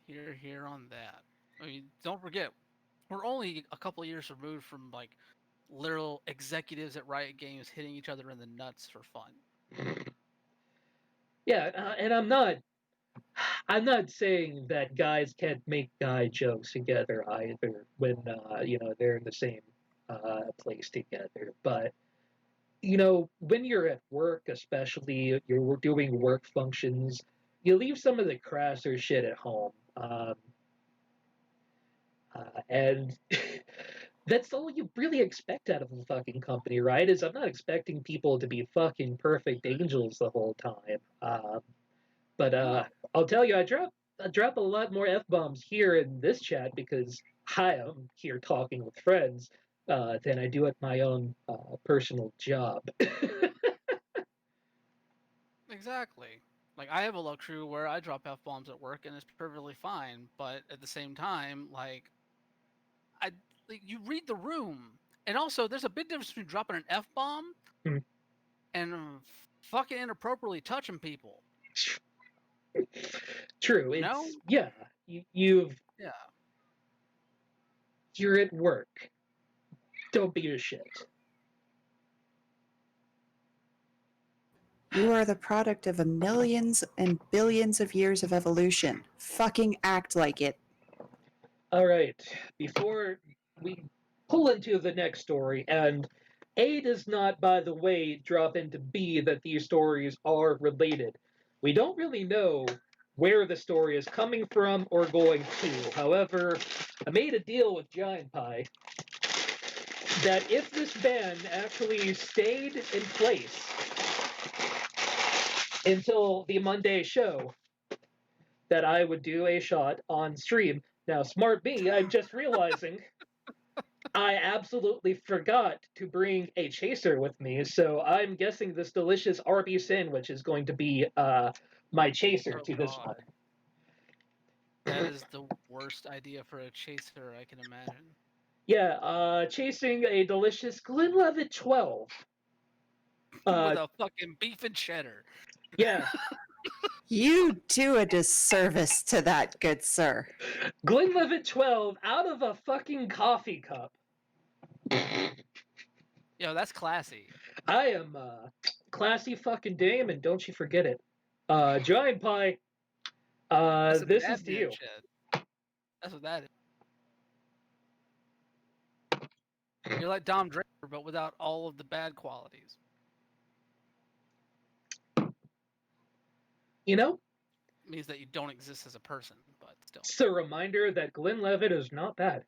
Here on that. I mean, don't forget, we're only a couple years removed from like literal executives at Riot Games hitting each other in the nuts for fun. Yeah, and I'm not saying that guys can't make guy jokes together either when they're in the same placed together. But when you're at work, especially you're doing work functions, you leave some of the crasser shit at home. And that's all you really expect out of a fucking company, right? Is I'm not expecting people to be fucking perfect angels the whole time. But No. I'll tell you, I drop a lot more f bombs here in this chat because I am here talking with friends than I do at my own personal job. Exactly. Like I have a luxury where I drop f bombs at work and it's perfectly fine. But at the same time, I like, you read the room, and also there's a big difference between dropping an f bomb Mm. and fucking inappropriately touching people. True. You know? Yeah. You've Yeah. you're at work. Don't be a shit. You are the product of a millions and billions of years of evolution. Fucking act like it. All right. Before we pull into the next story, and A does not, by the way, drop into B that these stories are related. We don't really know where the story is coming from or going to. However, I made a deal with Giant Pie that if this ban actually stayed in place until the Monday show, that I would do a shot on stream. Now, smart me, I'm just realizing I absolutely forgot to bring a chaser with me, so I'm guessing this delicious Arby's sandwich is going to be my chaser Oh to this one. god. That is the worst idea for a chaser I can imagine. Yeah, chasing a delicious Glenlivet 12. With a fucking beef and cheddar. Yeah, You do a disservice to that, good sir. Glenlivet 12 out of a fucking coffee cup. Yo, that's classy. I am classy fucking dame, and don't you forget it. Giant Pie, That's a this bad is to man you. shit. That's what that is. You're like Dom Draper, but without all of the bad qualities. You know, It means that you don't exist as a person, but still. it's a reminder that Glenlivet is not bad.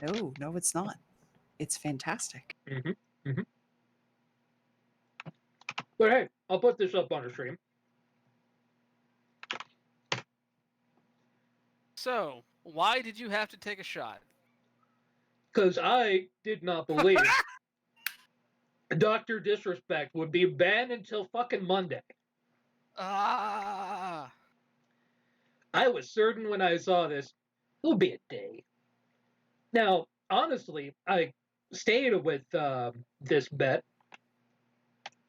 No, no, it's not. It's fantastic. But hey, I'll put this up on a stream. So, why did you have to take a shot? Because I did not believe Dr. Disrespect would be banned until fucking Monday. Ah. I was certain when I saw this, it'll be a day. Now, honestly, I stayed with this bet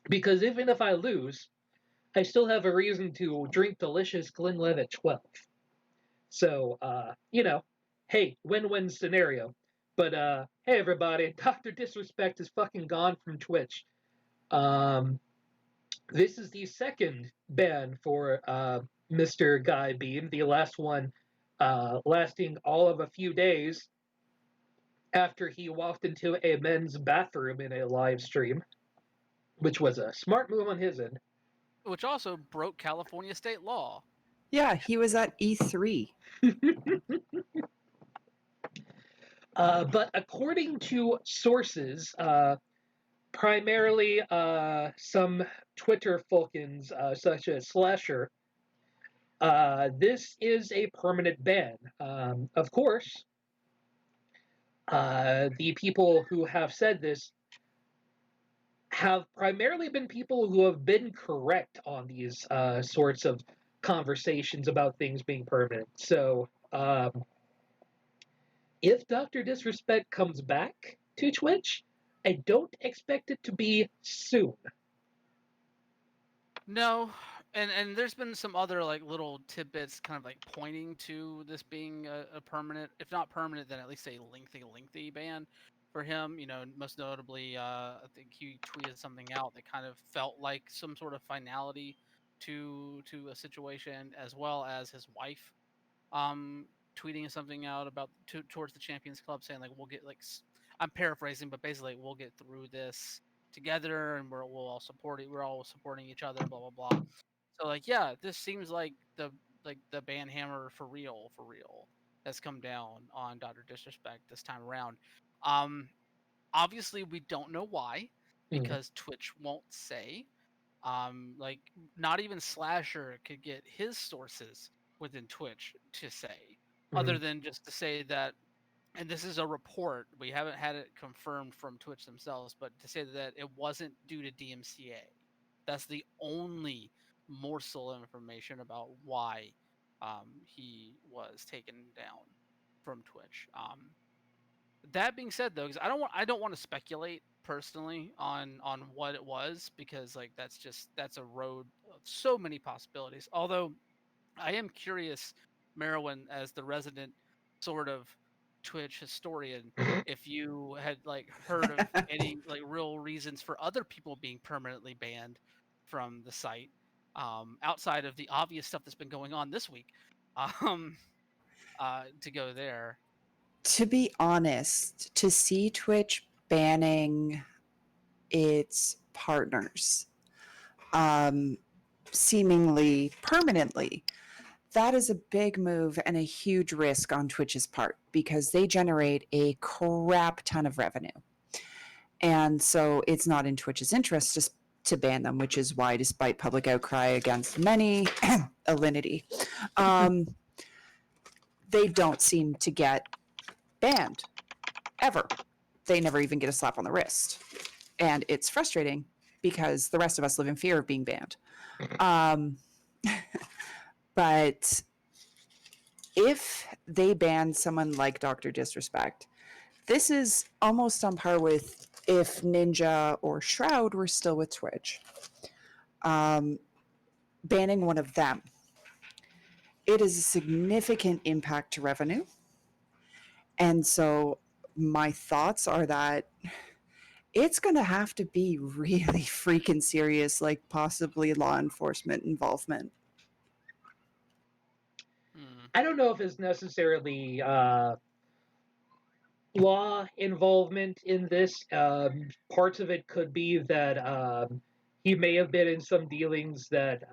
because even if I lose, I still have a reason to drink delicious Glenlivet 12. So, hey, win-win scenario. But hey, everybody, Dr. Disrespect is fucking gone from Twitch. This is the second ban for Mr. Guy Beam, the last one lasting all of a few days after he walked into a men's bathroom in a live stream, which was a smart move on his end. Which also broke California state law. Yeah, he was at E3. But according to sources, primarily some Twitter folkens such as Slasher, this is a permanent ban. Of course, the people who have said this have primarily been people who have been correct on these sorts of conversations about things being permanent. So, if Dr. Disrespect comes back to Twitch, I don't expect it to be soon. No, and there's been some other like little tidbits kind of like pointing to this being a permanent, if not permanent, then at least a lengthy ban for him. Most notably, I think he tweeted something out that kind of felt like some sort of finality to a situation, as well as his wife tweeting something out about towards the Champions Club, saying like we'll get like I'm paraphrasing, but basically we'll get through this together, and we'll all support it. We're all supporting each other. Blah blah blah. So like yeah, this seems like the ban hammer for real has come down on Dr. Disrespect this time around. Um, Obviously we don't know why because Twitch won't say. Like not even Slasher could get his sources within Twitch to say, other than just to say that, and this is a report, we haven't had it confirmed from Twitch themselves, but to say that it wasn't due to DMCA. That's the only morsel of information about why he was taken down from Twitch. That being said, though, because I don't want to speculate personally on what it was, because like that's a road of so many possibilities. Although I am curious, Merwin, as the resident sort of Twitch historian, if you had like heard of any like real reasons for other people being permanently banned from the site, outside of the obvious stuff that's been going on this week, um, to go there. To be honest, to see Twitch banning its partners seemingly permanently, that is a big move and a huge risk on Twitch's part because they generate a crap ton of revenue. And so it's not in Twitch's interest to ban them, which is why, despite public outcry against many, Alinity, they don't seem to get banned ever. They never even get a slap on the wrist. And it's frustrating because the rest of us live in fear of being banned. But if they ban someone like Dr. Disrespect, this is almost on par with if Ninja or Shroud were still with Twitch. Banning one of them. It is a significant impact to revenue. And so my thoughts are that it's going to have to be really freaking serious, like possibly law enforcement involvement. I don't know if it's necessarily law involvement in this. Parts of it could be that he may have been in some dealings that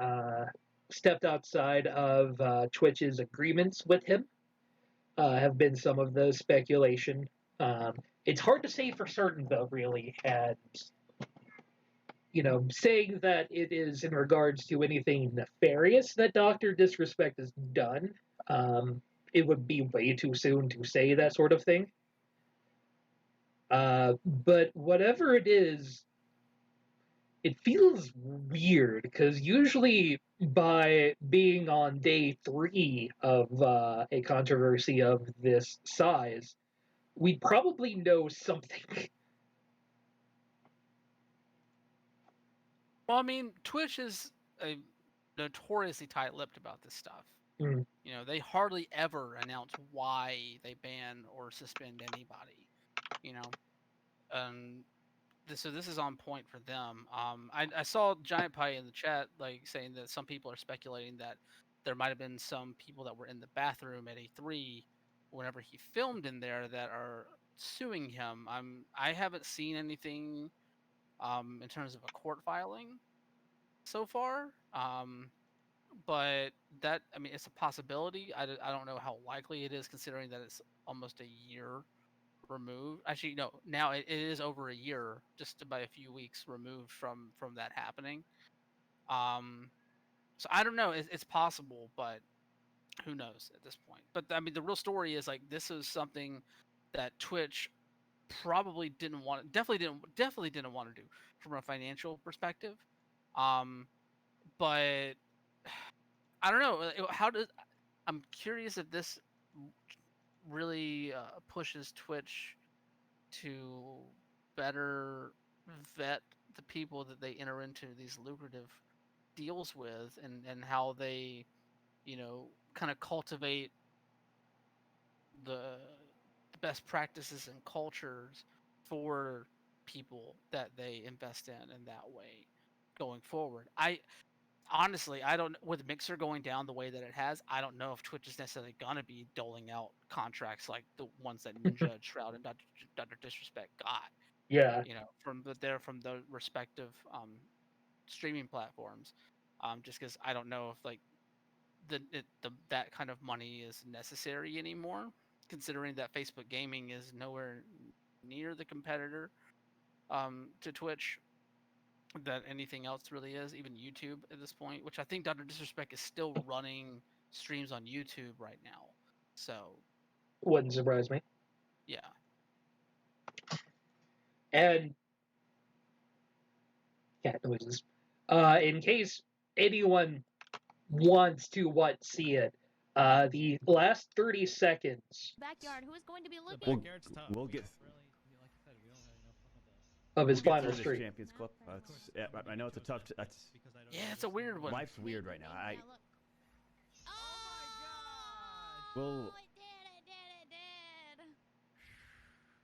stepped outside of Twitch's agreements with him. Have been some of the speculation. It's hard to say for certain, though, really. And saying that it is in regards to anything nefarious that Dr. Disrespect has done, it would be way too soon to say that sort of thing. But whatever it is, it feels weird because usually by being on day 3 of a controversy of this size, we'd probably know something. Well, I mean, Twitch is notoriously tight-lipped about this stuff. Mm. You know, they hardly ever announce why they ban or suspend anybody. You know, so this is on point for them. I saw Giant Pie in the chat like saying that some people are speculating that there might have been some people that were in the bathroom at E3 whenever he filmed in there that are suing him. I haven't seen anything in terms of a court filing so far. But that, I mean, it's a possibility. I don't know how likely it is, considering that it's almost a year removed. Actually, no, now it is over a year, just by a few weeks removed from that happening. So I don't know. It's possible, but who knows at this point? But I mean, the real story is like this is something that Twitch probably didn't want, definitely didn't want to do from a financial perspective. But I don't know. I'm curious if this really pushes Twitch to better vet the people that they enter into these lucrative deals with, and how they, kind of cultivate the best practices and cultures for people that they invest in that way going forward. honestly, I don't, with Mixer going down the way that it has, I don't know if Twitch is necessarily gonna be doling out contracts like the ones that Ninja, Shroud, and Dr. Disrespect got. Yeah. From the respective streaming platforms. Just because I don't know if like that kind of money is necessary anymore, considering that Facebook Gaming is nowhere near the competitor to Twitch that anything else really is, even YouTube at this point, which I think Dr. Disrespect is still running streams on YouTube right now. So, Wouldn't surprise me. yeah. And cat noises. In case anyone wants to see it, the last 30 seconds Backyard, who is going to be The looking? backyard's tough. we'll We get- don't really, like you said, we don't really know some of the. of his We'll get final through this stream. Champions Club. Yeah, I know it's a tough. That's Because I don't Yeah, know it's a this weird one. one. life's weird right now. Yeah, look. Oh, We'll- it did.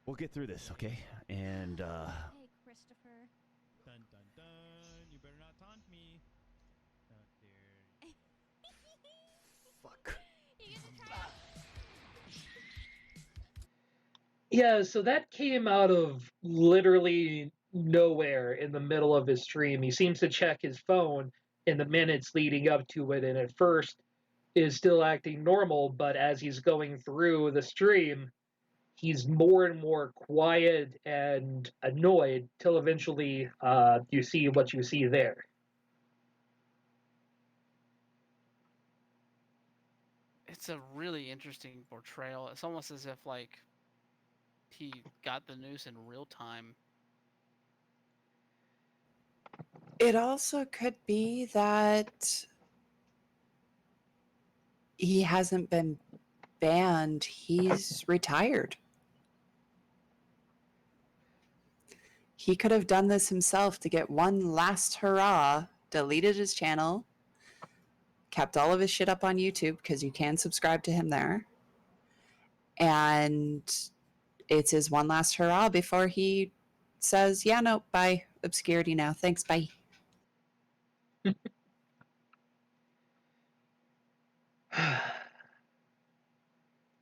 we'll get through this, okay? And Hey, Christopher. Dun dun dun! You better not taunt me. Oh dear. fuck. You get to try. Yeah, so that came out of literally nowhere in the middle of his stream. He seems to check his phone in the minutes leading up to it, and at first is still acting normal, but as he's going through the stream, he's more and more quiet and annoyed till eventually you see what you see there. It's a really interesting portrayal. It's almost as if like he got the news in real time. It also could be that he hasn't been banned, he's retired. He could have done this himself to get one last hurrah, deleted his channel, kept all of his shit up on YouTube because you can subscribe to him there. And it's his one last hurrah before he says, yeah, no, bye. Obscurity now. Thanks, bye.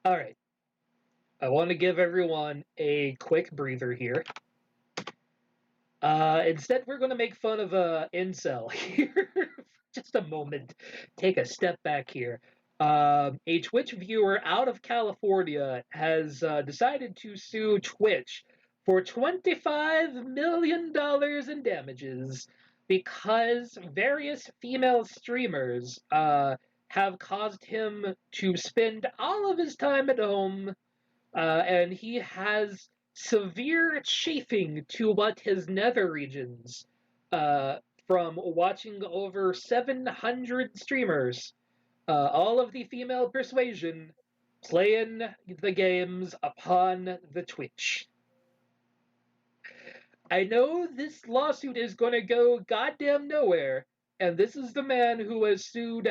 All right. I want to give everyone a quick breather here. Instead, we're going to make fun of incel here. Just a moment. Take a step back here. A Twitch viewer out of California has decided to sue Twitch for $25 million in damages because various female streamers have caused him to spend all of his time at home, and he has severe chafing to what his nether regions from watching over 700 streamers, all of the female persuasion, playing the games upon the Twitch. I know this lawsuit is going to go goddamn nowhere, and this is the man who has sued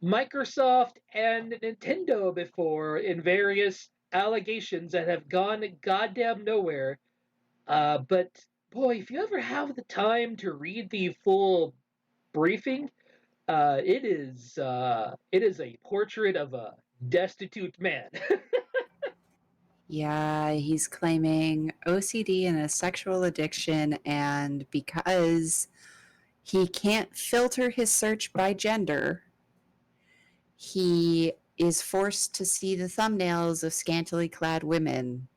Microsoft and Nintendo before in various allegations that have gone goddamn nowhere. But boy, if you ever have the time to read the full briefing, it is a portrait of a destitute man. Yeah, he's claiming OCD and a sexual addiction, and because he can't filter his search by gender, he is forced to see the thumbnails of scantily clad women,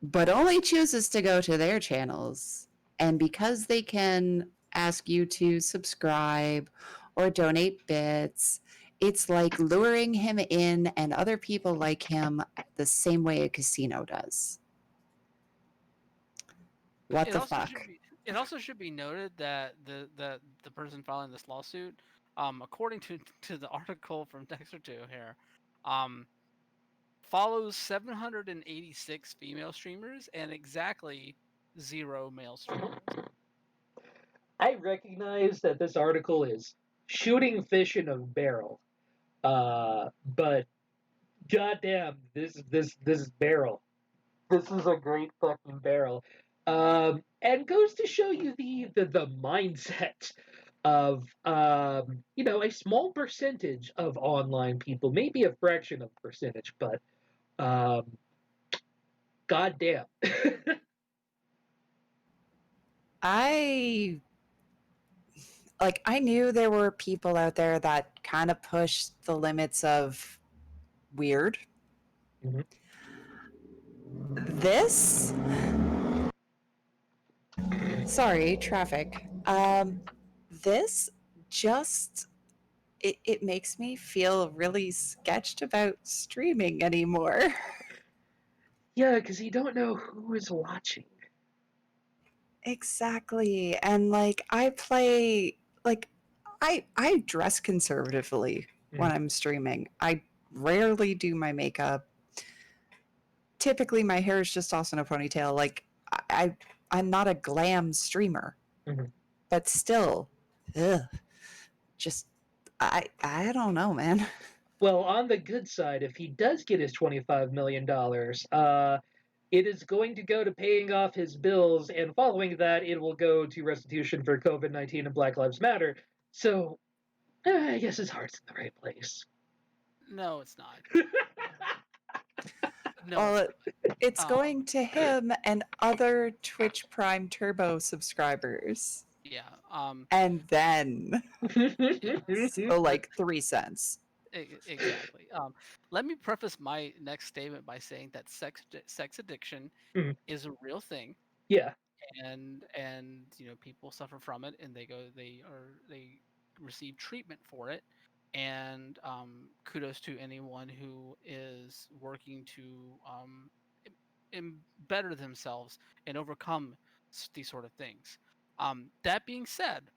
but only chooses to go to their channels. And because they can ask you to subscribe or donate bits, it's like luring him in and other people like him the same way a casino does. What It the also fuck? it also should be noted that the person filing this lawsuit, according to the article from Dexter 2 here, follows 786 female streamers and exactly 0 male streamers. I recognize that this article is shooting fish in a barrel, but goddamn, this barrel. This is a great fucking barrel. And goes to show you the mindset of a small percentage of online people, maybe a fraction of a percentage, but um, goddamn. I I knew there were people out there that kind of pushed the limits of weird. Mhm. This sorry, traffic. This just it makes me feel really sketched about streaming anymore. Yeah, because you don't know who is watching. Exactly. And I play I dress conservatively when I'm streaming. I rarely do my makeup. Typically my hair is just tossed in a ponytail. I I'm not a glam streamer. Mhm. But still, ugh, just I don't know, man. Well, on the good side, if he does get his $25 million, it is going to go to paying off his bills, and following that, it will go to restitution for COVID-19 and Black Lives Matter. So, I guess his heart's in the right place. No, it's not. No. Well, it's Um, going to him and other Twitch Prime Turbo subscribers. yeah. And then, Yes. so 3 cents. Exactly. Let me preface my next statement by saying that sex addiction Mhm. is a real thing, Yeah. and people suffer from it, and they receive treatment for it, and kudos to anyone who is working to better themselves and overcome these sort of things. That being said,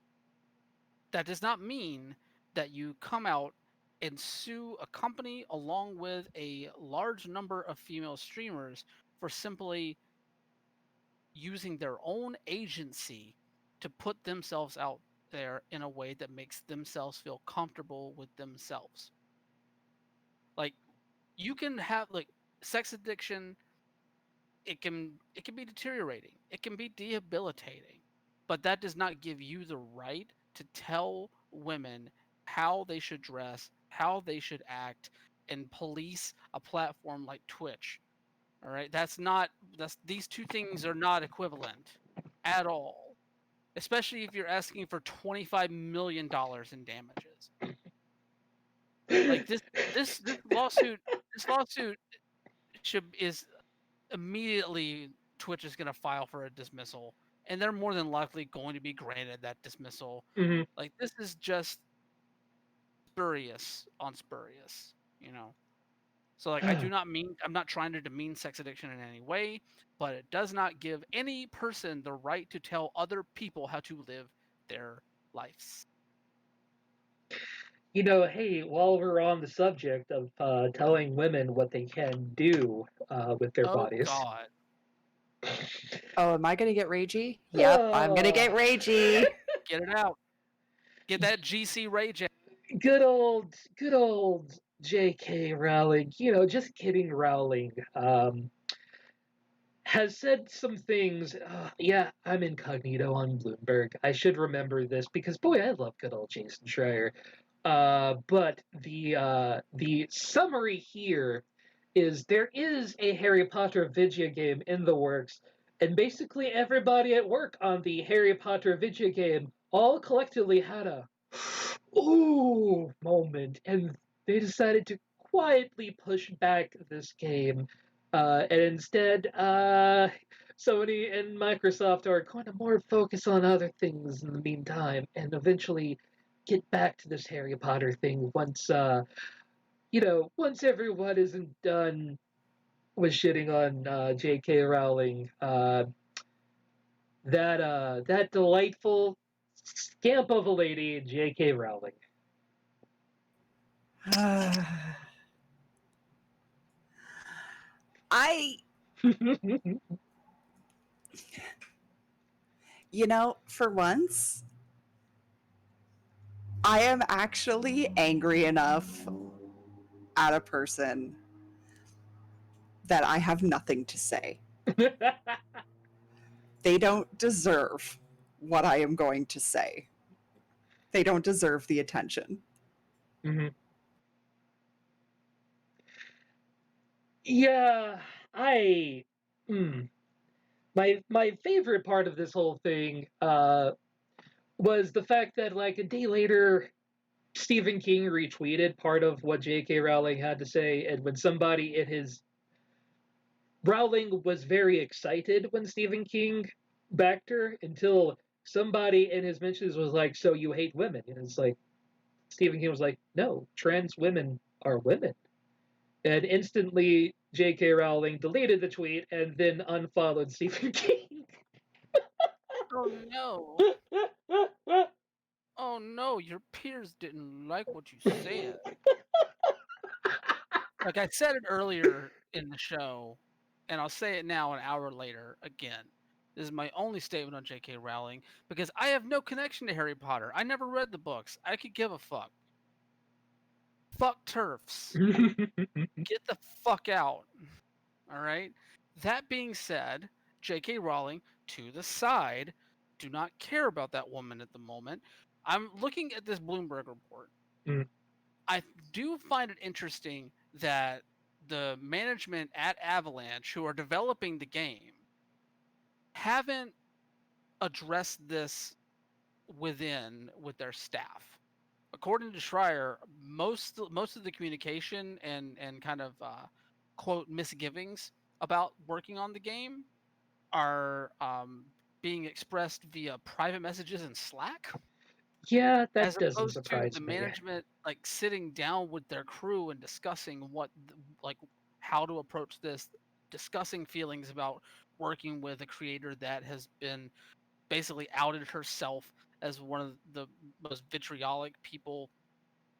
that does not mean that you come out and sue a company along with a large number of female streamers for simply using their own agency to put themselves out there in a way that makes themselves feel comfortable with themselves. Like, you can have sex addiction, it can be deteriorating, it can be debilitating, but that does not give you the right to tell women how they should dress, how they should act, and police a platform like Twitch. All right, that's these two things are not equivalent at all, especially if you're asking for $25 million in damages. Like this lawsuit is immediately Twitch is going to file for a dismissal, and they're more than likely going to be granted that dismissal. Mhm. Like, this is just spurious on spurious, you know. So I'm not trying to demean sex addiction in any way, but it does not give any person the right to tell other people how to live their lives. Hey, while we're on the subject of telling women what they can do with their Oh bodies. God. Oh, am I going to get ragey? Yep, I'm going to get ragey. Get it out. Get that GC rage out. Good old J.K. Rowling. Just kidding, Rowling. Has said some things. Yeah, I'm incognito on Bloomberg. I should remember this because boy, I love good old Jason Schreier. But the summary here is there is a Harry Potter video game in the works, and basically everybody at work on the Harry Potter video game all collectively had a ooh moment, and they decided to quietly push back this game, and instead, Sony and Microsoft are going to more focus on other things in the meantime, and eventually get back to this Harry Potter thing once once everyone isn't done with shitting on J.K. Rowling. That delightful scamp of a lady, J.K. Rowling. I, for once, I am actually angry enough at a person that I have nothing to say. They don't deserve what I am going to say. They don't deserve the attention. Hmm. Yeah, I. Hmm. My favorite part of this whole thing was the fact that like a day later, Stephen King retweeted part of what J.K. Rowling had to say, and when somebody in his Rowling was very excited when Stephen King backed her until somebody in his mentions was like, "So you hate women?" And it's like Stephen King was like, "No, trans women are women." And instantly, J.K. Rowling deleted the tweet and then unfollowed Stephen King. Oh no. Oh no, your peers didn't like what you said. Like I said it earlier in the show, and I'll say it now an hour later again. This is my only statement on J.K. Rowling because I have no connection to Harry Potter. I never read the books. I could give a fuck. Fuck turfs. Get the fuck out. All right? That being said, J.K. Rowling, to the side, do not care about that woman at the moment. I'm looking at this Bloomberg report. Mm. I do find it interesting that the management at Avalanche, who are developing the game, haven't addressed this with their staff. According to Schreier, most of the communication and kind of quote misgivings about working on the game are being expressed via private messages in Slack, Yeah, that as doesn't opposed to surprise the me. management like sitting down with their crew and discussing like how to approach this, discussing feelings about working with a creator that has been basically outed herself as one of the most vitriolic people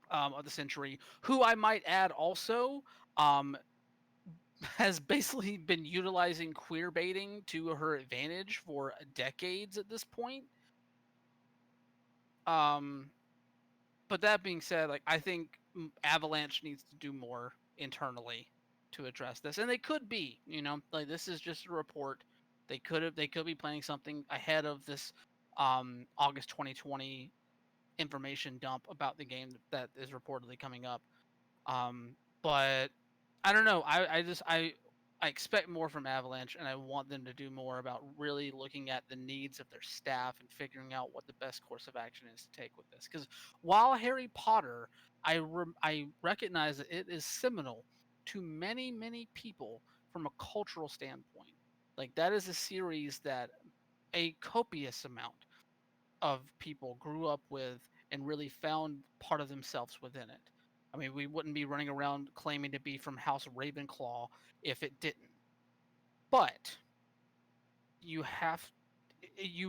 of the century, who I might add also um, has basically been utilizing queer baiting to her advantage for decades at this point. But that being said, like I think Avalanche needs to do more internally to address this, and they could be, like this is just a report. They could be planning something ahead of this August 2020 information dump about the game that is reportedly coming up. But I don't know. I expect more from Avalanche, and I want them to do more about really looking at the needs of their staff and figuring out what the best course of action is to take with this. Because while Harry Potter, I recognize that it is seminal to many people from a cultural standpoint. Like that is a series that a copious amount of people grew up with and really found part of themselves within it. I mean, we wouldn't be running around claiming to be from House Ravenclaw if it didn't. But you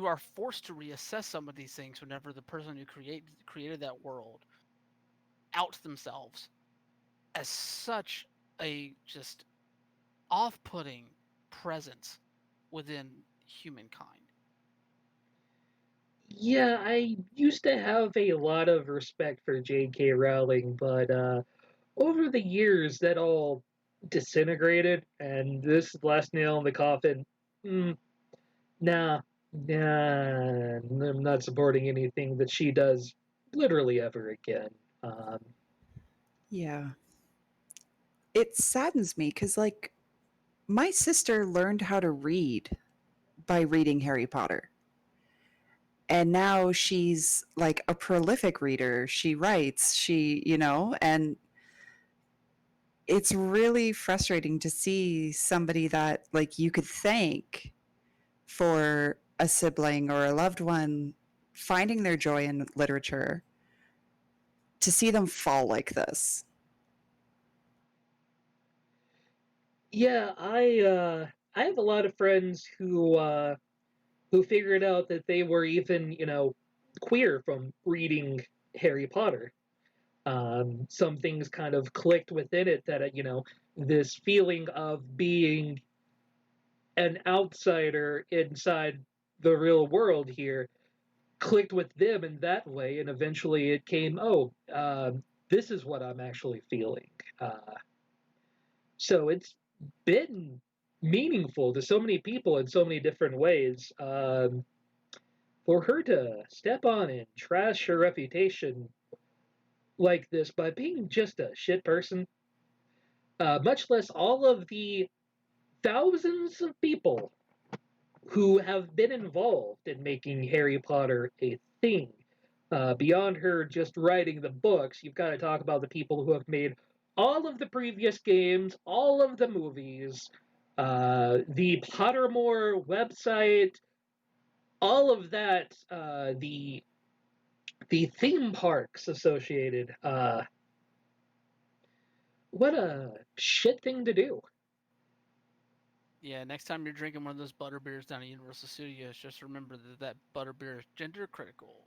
are forced to reassess some of these things whenever the person who created that world outs themselves as such a just off-putting presence within humankind. Yeah, I used to have a lot of respect for J.K. Rowling, but over the years that all disintegrated, and this last nail in the coffin, mm, nah, I'm not supporting anything that she does literally ever again. Um, Yeah. It saddens me because, like, my sister learned how to read by reading Harry Potter. And now she's like a prolific reader. She writes, and it's really frustrating to see somebody that like you could thank for a sibling or a loved one finding their joy in literature, to see them fall like this. yeah, I have a lot of friends who figured out that they were even queer from reading Harry Potter. Some things kind of clicked within it that this feeling of being an outsider inside the real world here clicked with them in that way, and eventually it came, this is what I'm actually feeling. So it's been meaningful to so many people in so many different ways. For her to step on and trash her reputation like this by being just a shit person, much less all of the thousands of people who have been involved in making Harry Potter a thing. Beyond her just writing the books, you've got to talk about the people who have made all of the previous games, all of the movies, the Pottermore website, all of that, the theme parks associated. What a shit thing to do. Yeah, next time you're drinking one of those butter beers down at Universal Studios, just remember that that butter beer is gender critical.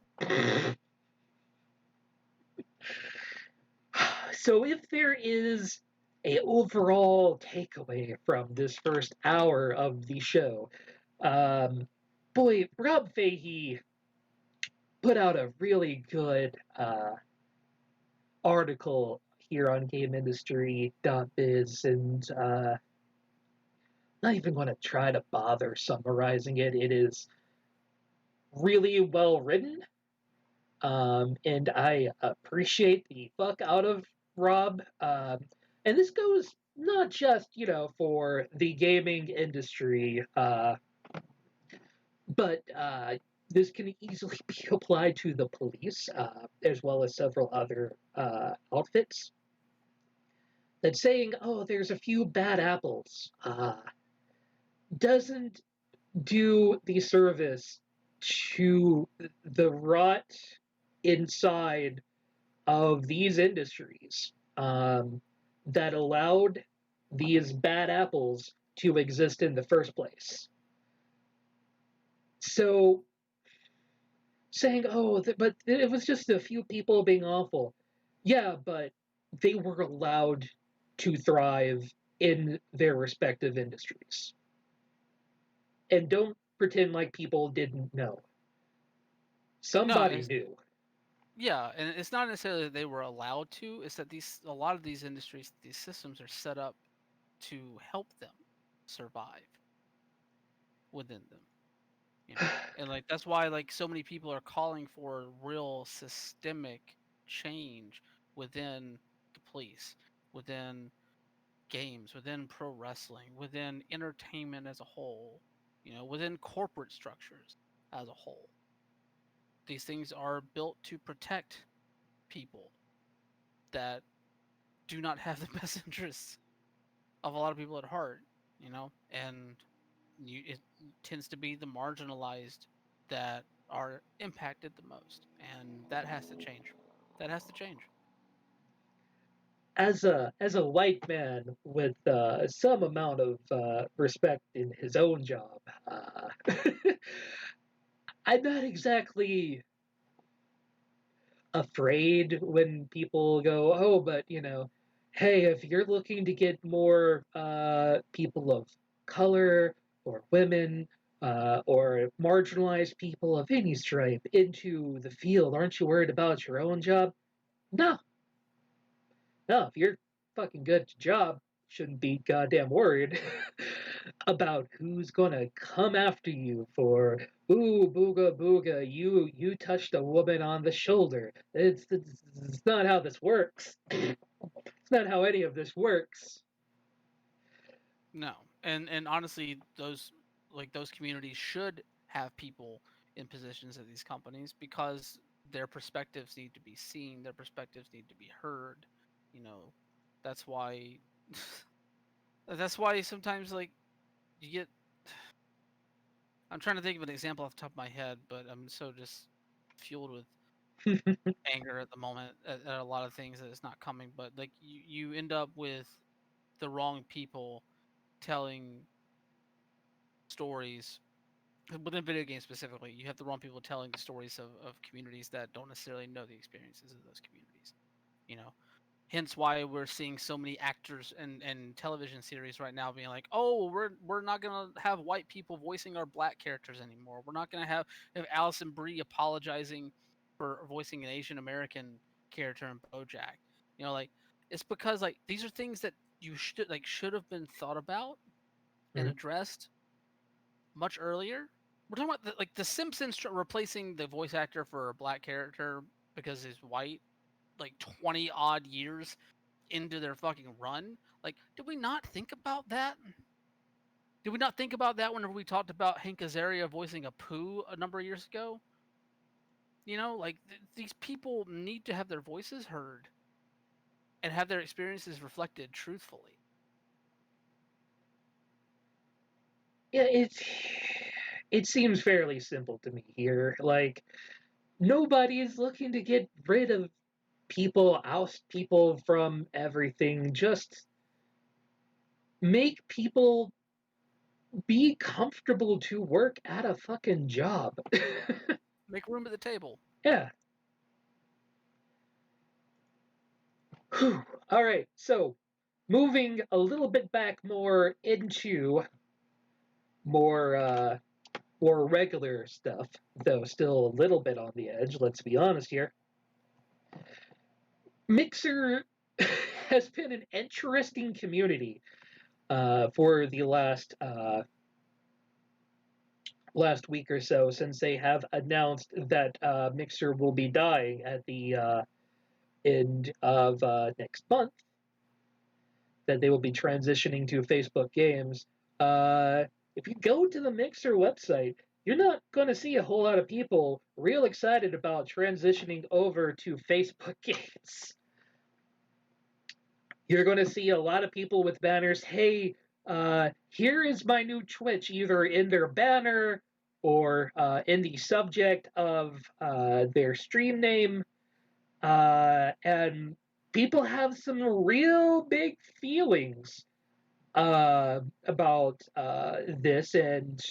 So if there is a overall takeaway from this first hour of the show, boy, Rob Fahey put out a really good article here on GameIndustry.biz, and not even going to try to bother summarizing it. It is really well written, and I appreciate the fuck out of Rob. And this goes not just, for the gaming industry, but this can easily be applied to the police, as well as several other outfits. That saying, oh, there's a few bad apples, doesn't do the service to the rot inside of these industries, that allowed these bad apples to exist in the first place. So saying, oh, but it was just a few people being awful. Yeah, but they were allowed to thrive in their respective industries. And don't pretend like people didn't know. Somebody knew. Yeah, and it's not necessarily that they were allowed to. It's that a lot of these industries, these systems are set up to help them survive within them. And like that's why like so many people are calling for real systemic change within the police, within games, within pro wrestling, within entertainment as a whole, within corporate structures as a whole. These things are built to protect people that do not have the best interests of a lot of people at heart, and it tends to be the marginalized that are impacted the most, and that has to change. That has to change. As a white man with some amount of respect in his own job, I'm not exactly afraid when people go, oh, but hey, if you're looking to get more people of color or women or marginalized people of any stripe into the field, aren't you worried about your own job? No, no, if you're fucking good at your job, shouldn't be goddamn worried about who's gonna come after you for, ooh, booga booga, you touched a woman on the shoulder. It's not how this works. It's not how any of this works. No, and honestly, those communities should have people in positions at these companies because their perspectives need to be seen, their perspectives need to be heard. That's why that's why sometimes like you get. I'm trying to think of an example off the top of my head, but I'm so just fueled with anger at the moment at a lot of things that it's not coming. But like you end up with the wrong people telling stories within video games specifically. You have the wrong people telling the stories of communities that don't necessarily know the experiences of those communities. Hence why we're seeing so many actors and television series right now being like, oh, we're not gonna have white people voicing our black characters anymore. We're not gonna have Allison Brie apologizing for voicing an Asian American character in BoJack. Like it's because like these are things that you should have been thought about and Mhm. addressed much earlier. We're talking about like the Simpsons replacing the voice actor for a black character because he's white, like 20 odd years into their fucking run. Like, did we not think about that? Did we not think about that whenever we talked about Hank Azaria voicing a Pooh a number of years ago? You know, like these people need to have their voices heard and have their experiences reflected truthfully. Yeah, it seems fairly simple to me here. Like, nobody is looking to get rid of people, oust people from everything. Just make people be comfortable to work at a fucking job. Make room at the table. Yeah. Whew. All right. So, moving a little bit back more into more more regular stuff, though still a little bit on the edge. Let's be honest here. Mixer has been an interesting community for the last week or so, since they have announced that Mixer will be dying at the end of next month, that they will be transitioning to Facebook Games. If you go to the Mixer website, you're not going to see a whole lot of people real excited about transitioning over to Facebook Games. You're going to see a lot of people with banners, hey, here is my new Twitch, either in their banner or in the subject of their stream name. And people have some real big feelings about this. And,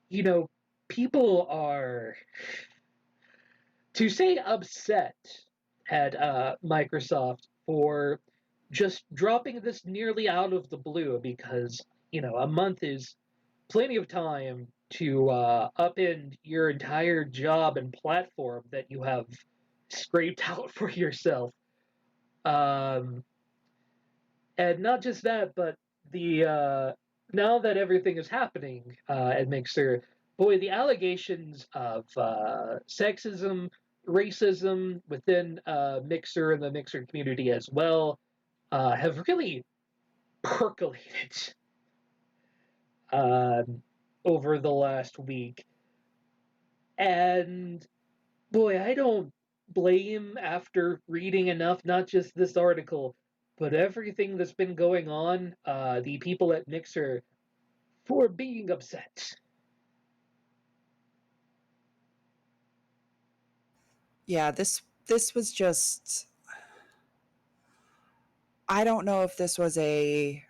you know, people are, to say, upset at Microsoft for just dropping this nearly out of the blue, because, you know, a month is plenty of time to upend your entire job and platform that you have scraped out for yourself. And not just that, but the now that everything is happening at Mixer, boy, the allegations of sexism, racism within Mixer and the Mixer community as well have really percolated over the last week. And boy, I don't blame, after reading enough, not just this article, but everything that's been going on, the people at Mixer for being upset. Yeah, this was just, I don't know if this was a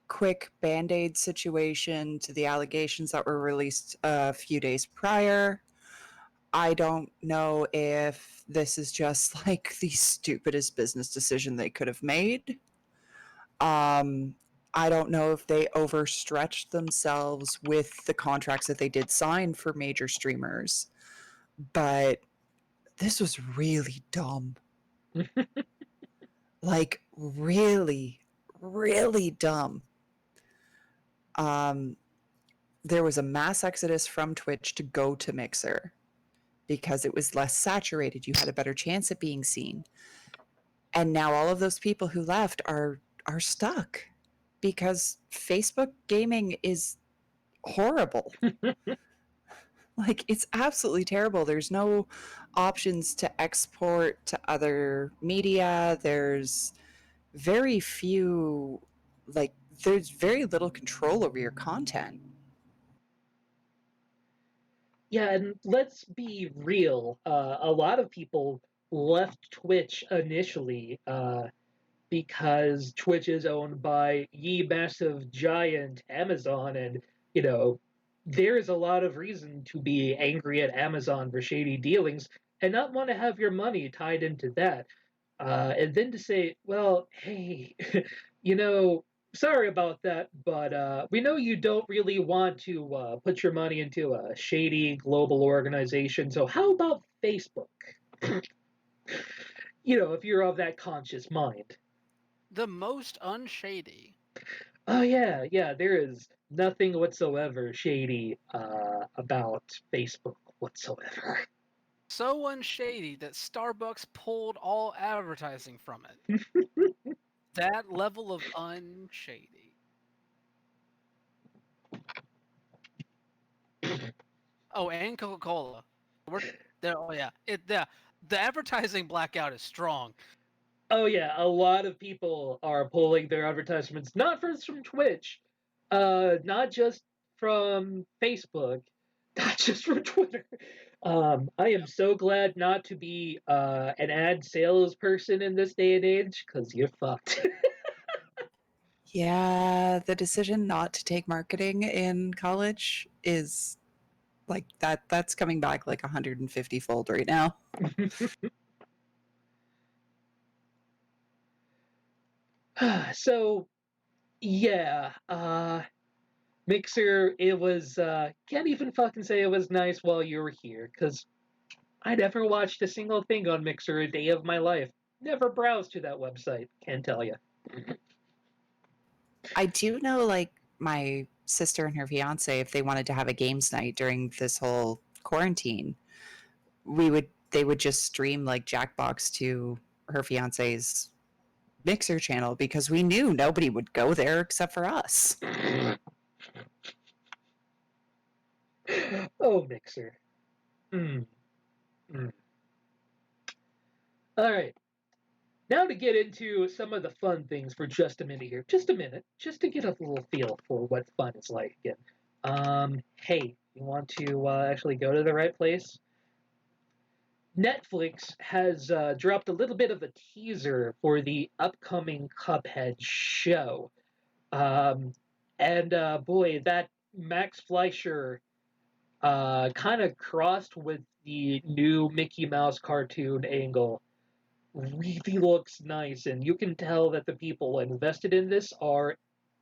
quick band-aid situation to the allegations that were released a few days prior. I don't know if this is just like the stupidest business decision they could have made. I don't know if they overstretched themselves with the contracts that they did sign for major streamers, but this was really dumb. Like, really, really dumb. There was a mass exodus from Twitch to go to Mixer because it was less saturated. You had a better chance at being seen. And now all of those people who left are stuck because Facebook gaming is horrible. Like, it's absolutely terrible. There's no options to export to other media. There's very few, like, there's very little control over your content. Yeah, and let's be real. A lot of people left Twitch initially because Twitch is owned by ye massive giant Amazon, and, you know, there's a lot of reason to be angry at Amazon for shady dealings and not want to have your money tied into that. And then to say, well, hey, you know, sorry about that, but we know you don't really want to put your money into a shady global organization, so how about Facebook? You know, if you're of that conscious mind. The most unshady. Oh yeah. There is nothing whatsoever shady about Facebook whatsoever. So unshady that Starbucks pulled all advertising from it. That level of unshady. Oh, and Coca-Cola. We're there. Oh yeah, the advertising blackout is strong. Oh yeah, a lot of people are pulling their advertisements not just from Twitch, not just from Facebook, not just from Twitter. I am so glad not to be an ad salesperson in this day and age because you're fucked. Yeah, the decision not to take marketing in college is like that's coming back like 150 fold right now. So yeah, Mixer, it was can't even fucking say it was nice while you were here, because I never watched a single thing on Mixer a day of my life. Never browsed to that website, can't tell you. I do know like my sister and her fiance, if they wanted to have a games night during this whole quarantine, they would just stream like Jackbox to her fiance's Mixer channel because we knew nobody would go there except for us. Oh, Mixer. Mm, mm. All right. Now to get into some of the fun things for just a minute here. Just a minute, just to get a little feel for what fun is like again. Hey, you want to actually go to the right place? Netflix has dropped a little bit of a teaser for the upcoming Cuphead show. Um, and boy, that Max Fleischer kind of crossed with the new Mickey Mouse cartoon angle really looks nice, and you can tell that the people invested in this are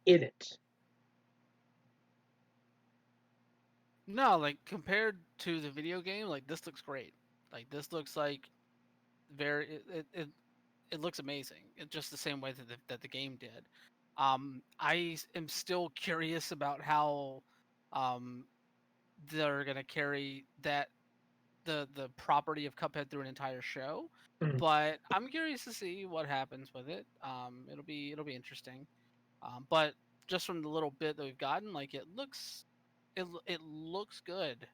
in it. No, like compared to the video game, like this looks great. Like this looks like very it looks amazing. It's just the same way that the game did. Am still curious about how um they're gonna carry the property of Cuphead through an entire show. Mhm. But I'm curious to see what happens with it. It'll be interesting. But just from the little bit that we've gotten, like it looks good.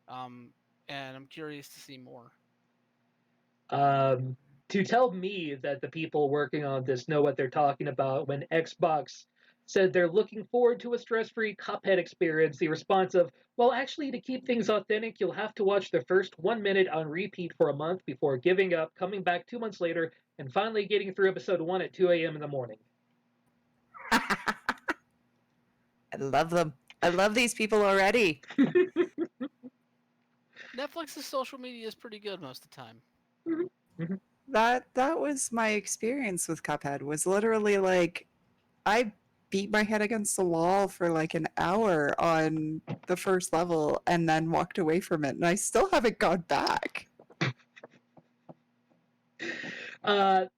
Um, and I'm curious to see more. Um, to tell me that the people working on this know what they're talking about when Xbox said they're looking forward to a stress-free Cuphead experience, the response of, well, actually, to keep things authentic, you'll have to watch the first 1 minute on repeat for a month before giving up, coming back 2 months later, and finally getting through episode 1 at 2 a.m. in the morning. I love them. I love these people already. Netflix's social media is pretty good most of the time. That was my experience with Cuphead. Was literally like I beat my head against the wall for like an hour on the first level and then walked away from it, and I still haven't gone back. I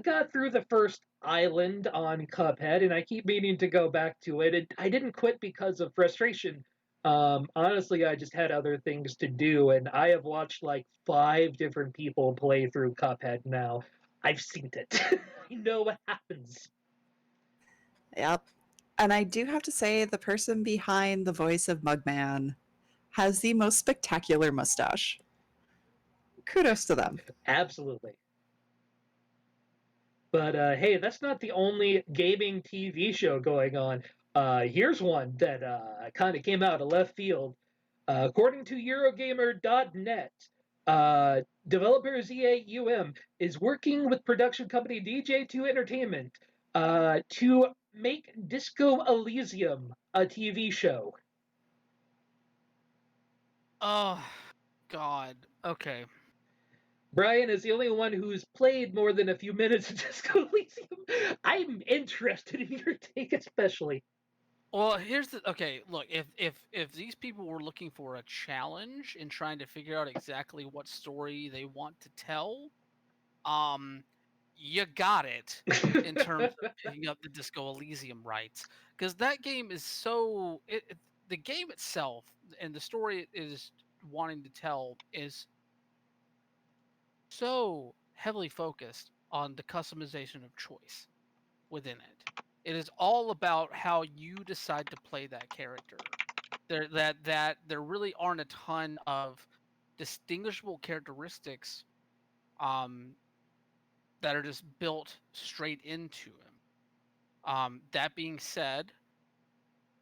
got through the first island on Cuphead, and I keep meaning to go back to it. I didn't quit because of frustration. Honestly, I just had other things to do, and I have watched like 5 different people play through Cuphead now. I've seen it. I know what happens. Yep. And I do have to say, the person behind the voice of Mugman has the most spectacular mustache. Kudos to them. Absolutely. But hey, that's not the only gaming TV show going on. Here's one that kind of came out of left field. According to Eurogamer.net, developer ZAUM is working with production company DJ2 Entertainment to make Disco Elysium a TV show. Oh, God. Okay. Brian is the only one who's played more than a few minutes of Disco Elysium. I'm interested in your take, especially. Well, here's the okay. Look, if these people were looking for a challenge in trying to figure out exactly what story they want to tell, um, you got it in terms of picking up the Disco Elysium rights, because that game is so the game itself and the story it is wanting to tell is so heavily focused on the customization of choice within it. It is all about how you decide to play that character. There really aren't a ton of distinguishable characteristics um, that are just built straight into him. That being said,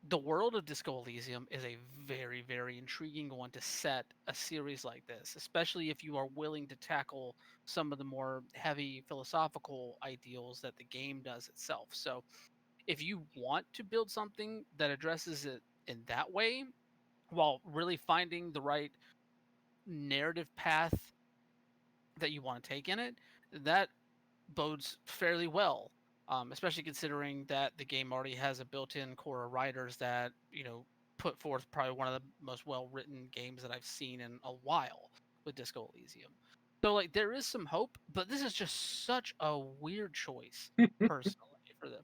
the world of Disco Elysium is a very, very intriguing one to set a series like this, especially if you are willing to tackle some of the more heavy philosophical ideals that the game does itself. So, if you want to build something that addresses it in that way, while really finding the right narrative path that you want to take in it, that bodes fairly well. Especially considering that the game already has a built-in core of writers that put forth probably one of the most well-written games that I've seen in a while with Disco Elysium. So like there is some hope, but this is just such a weird choice personally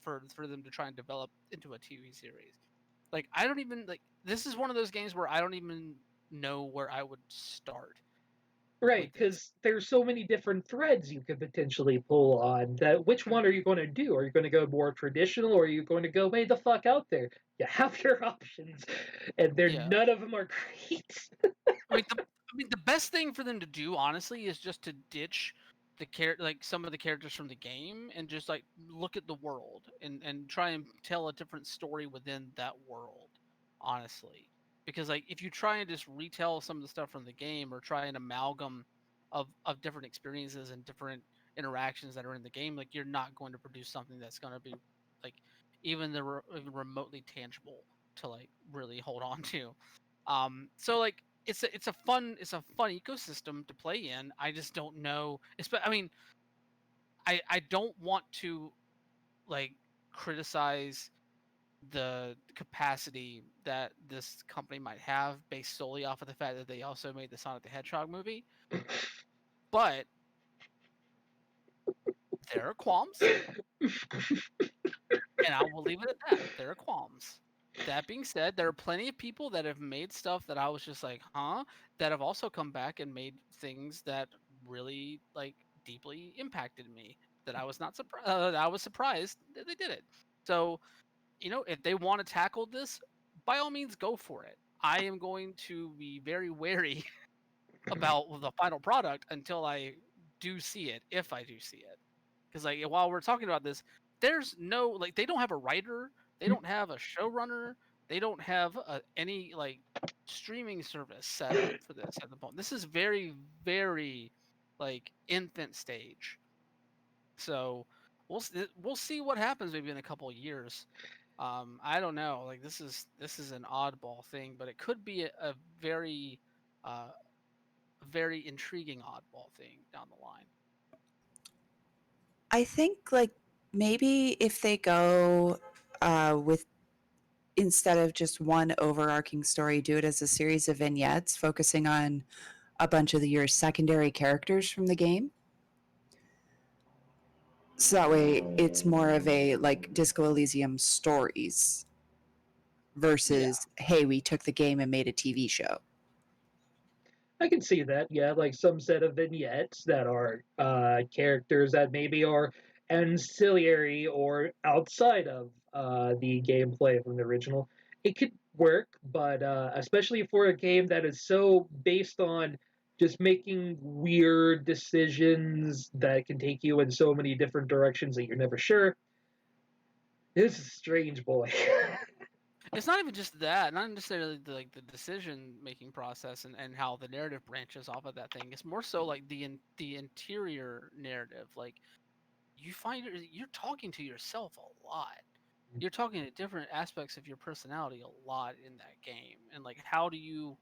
for them to try and develop into a TV series. Like I don't even like this is one of those games where I don't even know where I would start Right, with this. because there's so many different threads you could potentially pull on. That which one are you going to do? Are you going to go more traditional, or are you going to go way the fuck out there? You have your options, and Yeah. none of them are great. I mean, the best thing for them to do, honestly, is just to ditch like some of the characters from the game and just like look at the world and try and tell a different story within that world. Honestly, because like if you try and just retell some of the stuff from the game or try an amalgam of different experiences and different interactions that are in the game, like you're not going to produce something that's going to be like even remotely tangible to like really hold on to. So like it's a fun ecosystem to play in. I just don't know. I mean, I don't want to like criticize the capacity that this company might have based solely off of the fact that they also made the Sonic the Hedgehog movie, but there are qualms, and I will leave it at that. There are qualms. That being said, there are plenty of people that have made stuff that I was just like, huh, that have also come back and made things that really like deeply impacted me. That I was not surprised. I was surprised that they did it. So, if they want to tackle this, by all means, go for it. I am going to be very wary about the final product until I do see it, if I do see it. Because like while we're talking about this, there's no like they don't have a writer, they don't have a showrunner, they don't have any like streaming service set up for this at the moment. This is very very like infant stage. So we'll see what happens maybe in a couple of years. I don't know. Like this is an oddball thing, but it could be a very uh, very intriguing oddball thing down the line. I think like maybe if they go with instead of just one overarching story, do it as a series of vignettes focusing on a bunch of your secondary characters from the game. So that way it's more of a like Disco Elysium stories versus hey, we took the game and made a TV show. I can see that, yeah, like some set of vignettes that are characters that maybe are ancillary or outside of the gameplay from the original. It could work, but especially for a game that is so based on just making weird decisions that can take you in so many different directions that you're never sure. This is strange, boy. It's not even just that, not necessarily the decision making process and how the narrative branches off of that thing. It's more so like the interior narrative. Like you find you're talking to yourself a lot. You're talking to different aspects of your personality a lot in that game, and like how do you?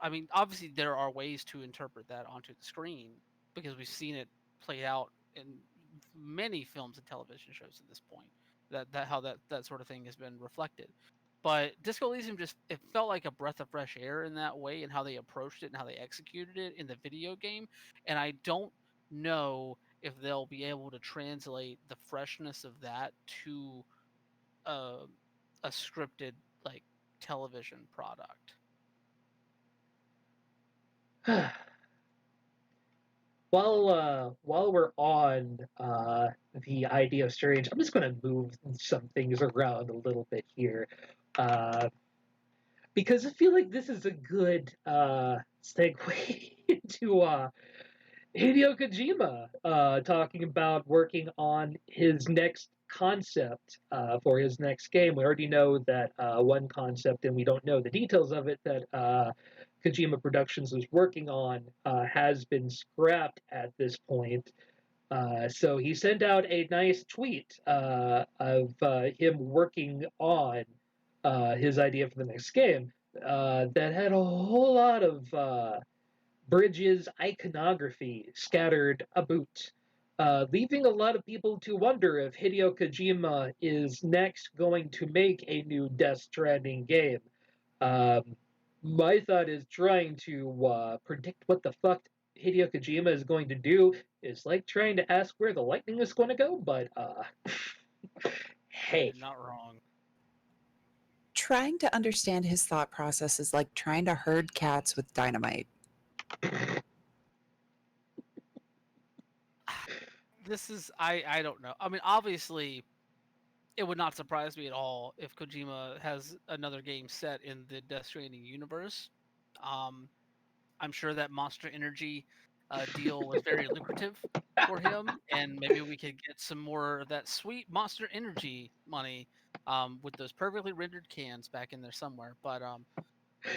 I mean, obviously there are ways to interpret that onto the screen because we've seen it played out in many films and television shows at this point. That how that sort of thing has been reflected. But Disco Elysium just it felt like a breath of fresh air in that way and how they approached it and how they executed it in the video game. And I don't know if they'll be able to translate the freshness of that to a, a scripted like television product. While we're on the idea of strange, I'm just gonna move some things around a little bit here, uh, because I feel like this is a good segue into Hideo Kojima talking about working on his next concept for his next game. We already know that one concept, and we don't know the details of it, that Kojima Productions was working on has been scrapped at this point. So he sent out a nice tweet of him working on his idea for the next game that had a whole lot of Bridges' iconography scattered about, leaving a lot of people to wonder if Hideo Kojima is next going to make a new Death Stranding game. Um, my thought is trying to predict what the fuck Hideo Kojima is going to do is like trying to ask where the lightning is going to go, but hey. You're not wrong. Trying to understand his thought process is like trying to herd cats with dynamite. This is I don't know. I mean, obviously, it would not surprise me at all if Kojima has another game set in the Death Stranding universe. I'm sure that Monster Energy deal was very lucrative for him, and maybe we could get some more of that sweet Monster Energy money with those perfectly rendered cans back in there somewhere. But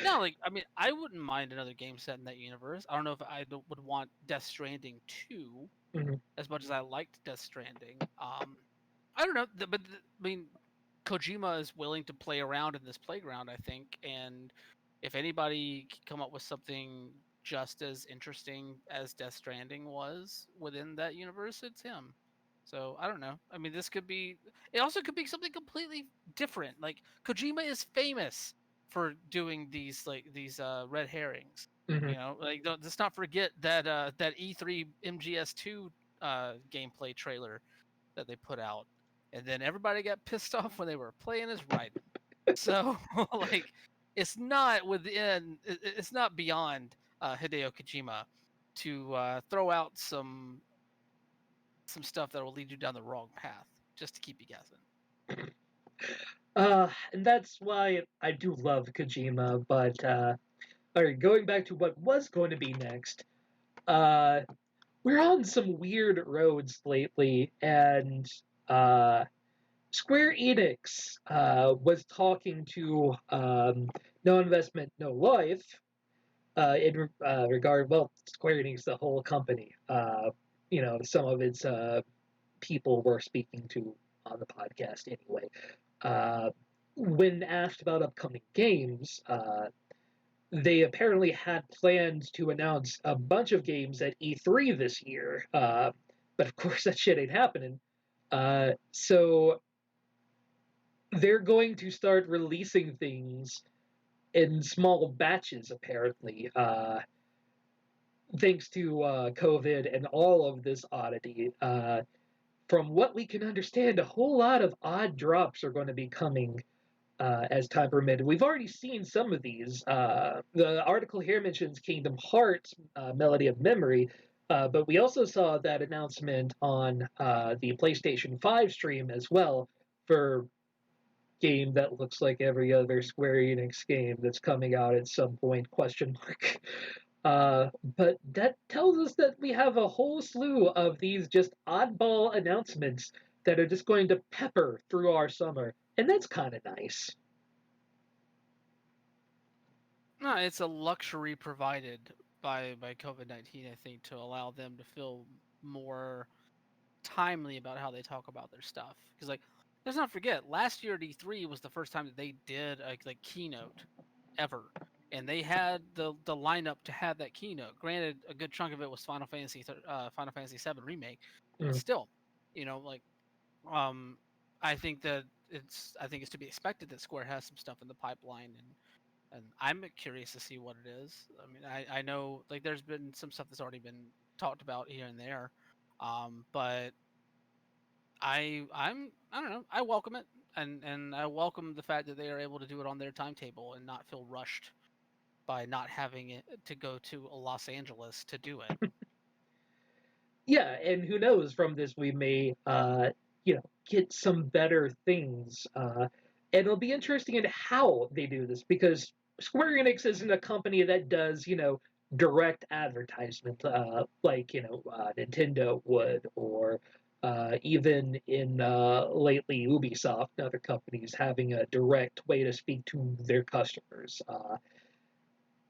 no, like I mean, I wouldn't mind another game set in that universe. I don't know if would want Death Stranding 2 Mhm. as much as I liked Death Stranding. I don't know, I mean, Kojima is willing to play around in this playground, I think, and if anybody can come up with something just as interesting as Death Stranding was within that universe, it's him. So I don't know. I mean, this could be. It also could be something completely different. Like Kojima is famous for doing these red herrings. Mhm. You know, like let's not forget that that E3 MGS2 gameplay trailer that they put out, and then everybody got pissed off when they were playing as Raiden. So like, it's not beyond Hideo Kojima to throw out some stuff that will lead you down the wrong path just to keep you guessing. And that's why I do love Kojima, but all right, going back to what was going to be next, uh, we're on some weird roads lately, and uh, Square Enix was talking to No Investment, No Life in regard, well, Square Enix, the whole company. Some of its people were speaking to on the podcast anyway. Uh, when asked about upcoming games, they apparently had plans to announce a bunch of games at E3 this year, but of course that shit ain't happening. So they're going to start releasing things in small batches, apparently, thanks to COVID and all of this oddity. From what we can understand, a whole lot of odd drops are going to be coming as time permitted. We've already seen some of these. The article here mentions Kingdom Hearts Melody of Memory, but we also saw that announcement on the PlayStation 5 stream as well for game that looks like every other Square Enix game that's coming out at some point, question mark. But that tells us that we have a whole slew of these just oddball announcements that are just going to pepper through our summer, and that's kind of nice. No, it's a luxury provided by COVID-19, I think, to allow them to feel more timely about how they talk about their stuff. Because like, let's not forget, last year at E3 was the first time that they did a like keynote ever, and they had the lineup to have that keynote. Granted, a good chunk of it was Final Fantasy VII remake, but Mm. still, like, um, I think it's to be expected that Square has some stuff in the pipeline, and I'm curious to see what it is. I mean, I know like there's been some stuff that's already been talked about here and there. But I don't know. I welcome it, and I welcome the fact that they are able to do it on their timetable and not feel rushed by not having it to go to Los Angeles to do it. Yeah, and who knows? From this, we may, get some better things. And it'll be interesting in how they do this because Square Enix isn't a company that does, direct advertisement like Nintendo would, or even in lately Ubisoft and other companies having a direct way to speak to their customers.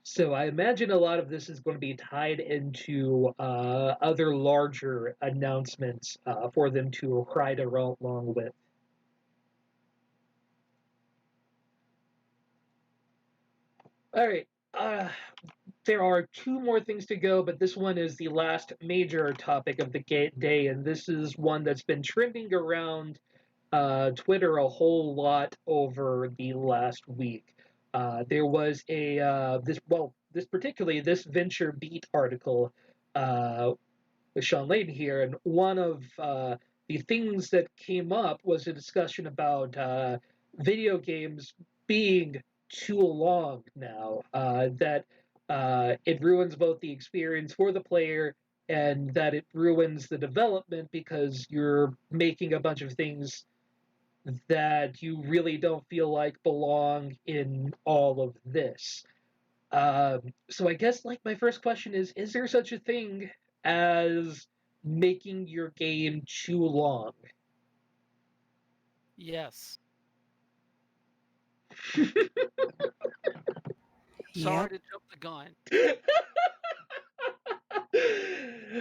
So I imagine a lot of this is going to be tied into other larger announcements for them to ride along with. All right. Uh, there are two more things to go, but this one is the last major topic of the day, and this is one that's been trending around Twitter a whole lot over the last week. There was a this Venture Beat article uh, with Sean Layden here, and one of the things that came up was a discussion about video games being too long now. That it ruins both the experience for the player and that it ruins the development because you're making a bunch of things that you really don't feel like belong in all of this. So I guess like my first question is there such a thing as making your game too long? Yes. Yep. Sorry to jump the gun.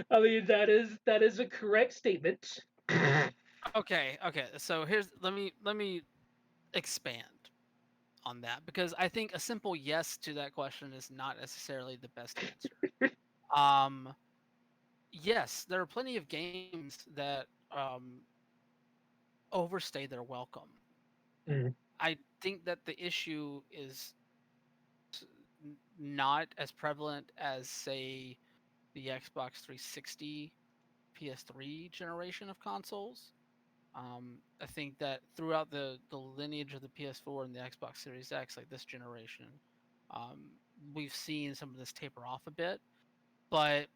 I mean that is a correct statement. Okay, okay. So let me expand on that because I think a simple yes to that question is not necessarily the best answer. Um, yes, there are plenty of games that overstay their welcome. Mm, I think that the issue is not as prevalent as, say, the Xbox 360, PS3 generation of consoles. I think that throughout the lineage of the PS4 and the Xbox Series X, like this generation, um, we've seen some of this taper off a bit. But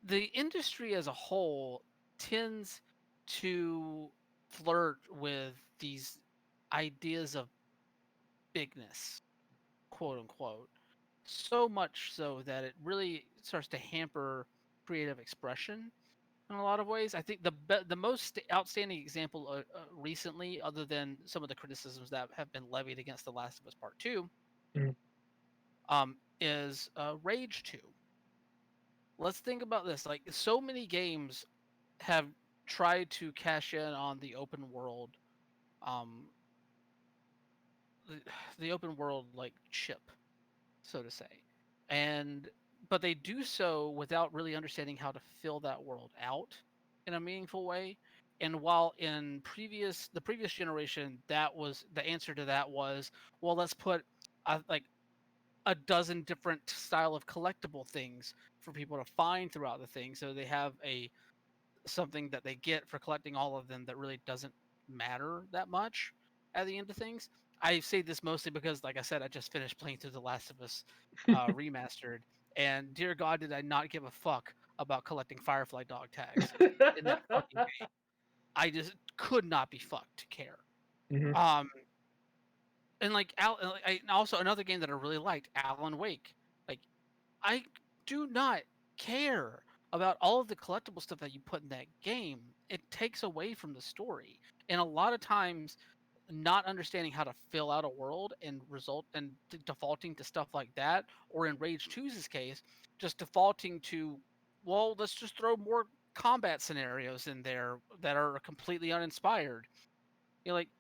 the industry as a whole tends to flirt with these ideas of bigness, quote unquote, so much so that it really starts to hamper creative expression in a lot of ways. I think the most outstanding example recently, other than some of the criticisms that have been levied against The Last of Us Part Two, mm, is Rage 2. Let's think about this. Like so many games have tried to cash in on the open world, um, the, the open world like chip, so to say, and but they do so without really understanding how to fill that world out in a meaningful way. And while in the previous generation, that was the answer to that was, well, let's put like a dozen different style of collectible things for people to find throughout the thing, so they have a something that they get for collecting all of them that really doesn't matter that much at the end of things. I say this mostly because, like I said, I just finished playing through The Last of Us remastered, and dear God, did I not give a fuck about collecting Firefly dog tags in that fucking game. I just could not be fucked to care. mhm. Um, and and also another game that I really liked, Alan Wake. Like, I do not care about all of the collectible stuff that you put in that game. It takes away from the story. And a lot of times, not understanding how to fill out a world and defaulting to stuff like that, or in Rage 2's case, just defaulting to, well, let's just throw more combat scenarios in there that are completely uninspired. Like,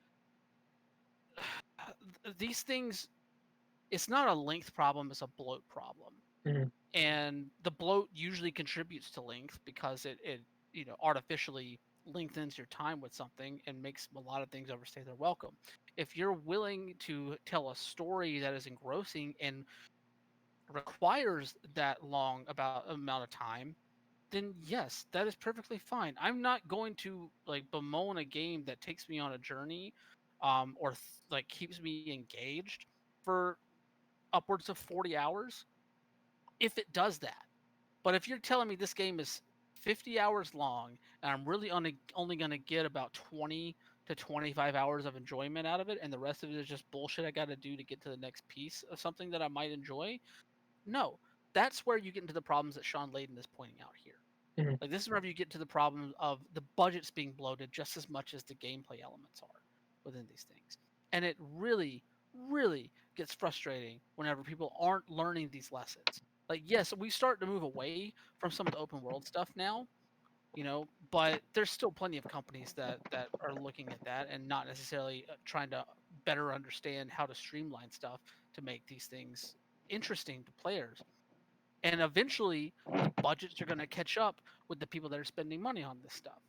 these things, it's not a length problem, it's a bloat problem. Mhm. And the bloat usually contributes to length because it artificially lengthens your time with something and makes a lot of things overstay their welcome. If you're willing to tell a story that is engrossing and requires that long about amount of time, then yes, that is perfectly fine. I'm not going to like bemoan a game that takes me on a journey, or like keeps me engaged for upwards of 40 hours if it does that. But if you're telling me this game is 50 hours long and I'm really only going to get about 20 to 25 hours of enjoyment out of it, and the rest of it is just bullshit I got to do to get to the next piece of something that I might enjoy, no, that's where you get into the problems that Sean Layden is pointing out here. Mhm. Like, this is whenever you get to the problem of the budgets being bloated just as much as the gameplay elements are within these things. And it really, really gets frustrating whenever people aren't learning these lessons. Like, yes, we start to move away from some of the open world stuff now, but there's still plenty of companies that are looking at that and not necessarily trying to better understand how to streamline stuff to make these things interesting to players. And eventually, the budgets are going to catch up with the people that are spending money on this stuff.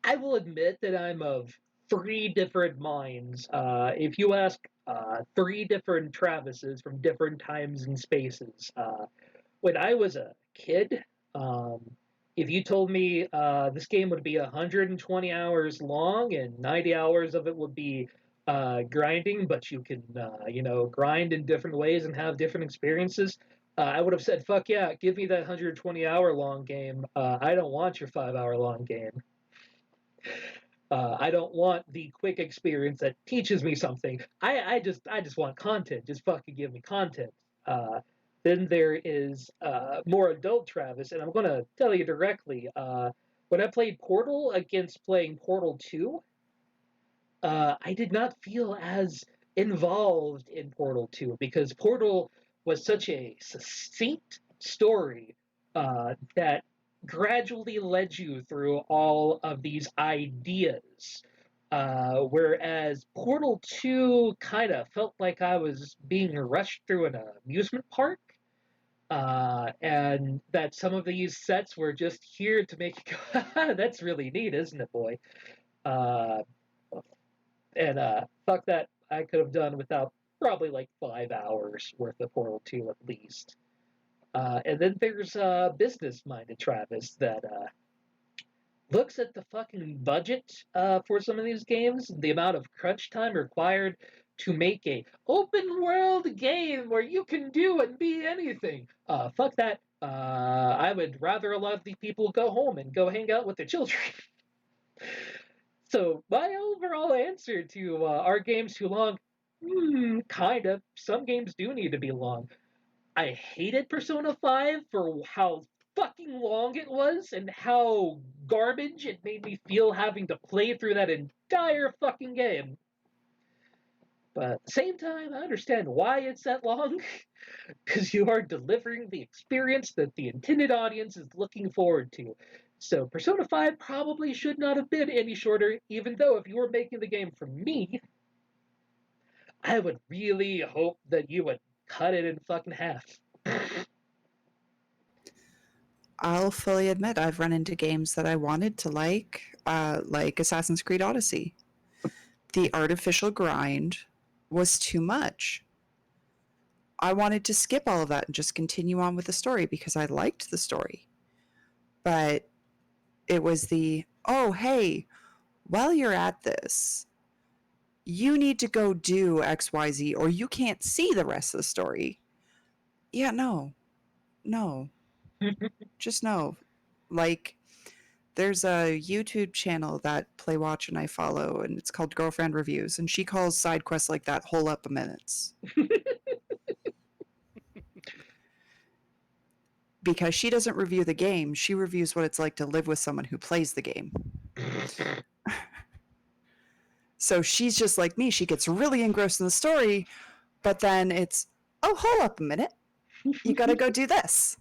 I will admit that I'm of three different minds. If you ask three different Travises from different times and spaces, when I was a kid, um, if you told me this game would be 120 hours long and 90 hours of it would be grinding, but you can, grind in different ways and have different experiences, I would have said, fuck yeah, give me that 120-hour long game. I don't want your 5-hour long game. I don't want the quick experience that teaches me something. I just want content. Just fucking give me content. Then there is more adult Travis, and I'm gonna tell you directly. When I played Portal against playing Portal 2, I did not feel as involved in Portal 2 because Portal was such a succinct story that gradually led you through all of these ideas. Whereas Portal 2 kind of felt like I was being rushed through an amusement park. And that some of these sets were just here to make you go, that's really neat, isn't it, boy? Uh, and fuck that, I could have done without probably like 5 hours worth of Portal 2 at least. And then there's business-minded Travis that looks at the fucking budget for some of these games, the amount of crunch time required to make a open world game where you can do and be anything. Fuck that. I would rather a lot of these people go home and go hang out with their children. So my overall answer to are games too long? Kind of. Some games do need to be long. I hated Persona 5 for how fucking long it was and how garbage it made me feel having to play through that entire fucking game. But at the same time, I understand why it's that long, because you are delivering the experience that the intended audience is looking forward to. So Persona 5 probably should not have been any shorter, even though if you were making the game for me, I would really hope that you would cut it in fucking half. I'll fully admit I've run into games that I wanted to like Assassin's Creed Odyssey. The artificial grind was too much. I wanted to skip all of that and just continue on with the story because I liked the story. But it was oh, hey, while you're at this, you need to go do XYZ or you can't see the rest of the story. Yeah, no. Just no. Like, there's a YouTube channel that Playwatch and I follow, and it's called Girlfriend Reviews, and she calls side quests like that whole up a minutes. Because she doesn't review the game, she reviews what it's like to live with someone who plays the game. So she's just like me. She gets really engrossed in the story, but then it's, oh, hold up a minute. You gotta go do this.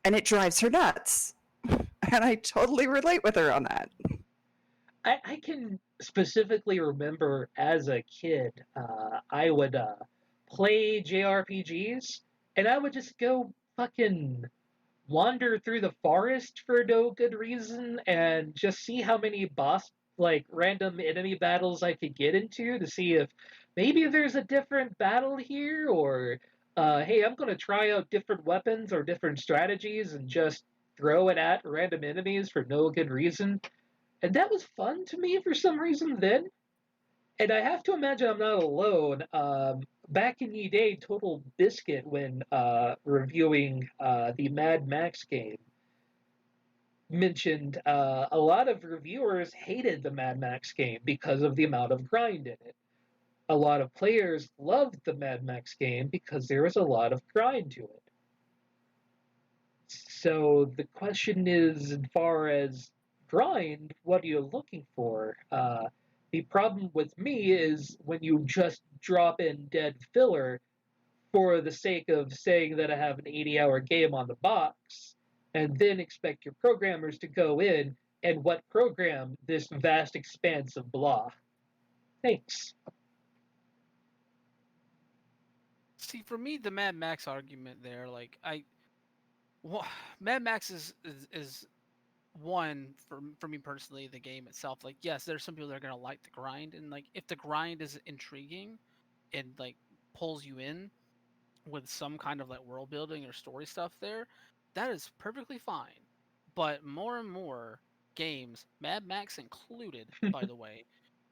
And it drives her nuts. And I totally relate with her on that. I can specifically remember as a kid, I would play JRPGs, and I would just go fucking wander through the forest for no good reason and just see how many boss like random enemy battles I could get into to see if maybe there's a different battle here, or hey, I'm gonna try out different weapons or different strategies and just throw it at random enemies for no good reason. And that was fun to me for some reason then. And I have to imagine I'm not alone. Back in the day, Total Biscuit, when reviewing the Mad Max game, mentioned a lot of reviewers hated the Mad Max game because of the amount of grind in it. A lot of players loved the Mad Max game because there was a lot of grind to it. So the question is, as far as grind, what are you looking for? The problem with me is when you just drop in dead filler for the sake of saying that I have an 80-hour game on the box, and then expect your programmers to go in and what program this vast expanse of blah. Thanks. See, for me, the Mad Max argument there, like Mad Max is one for me personally. The game itself, like, yes, there's some people that are gonna like the grind, and like if the grind is intriguing, and like pulls you in with some kind of like world building or story stuff there, that is perfectly fine. But more and more games, Mad Max included, by the way,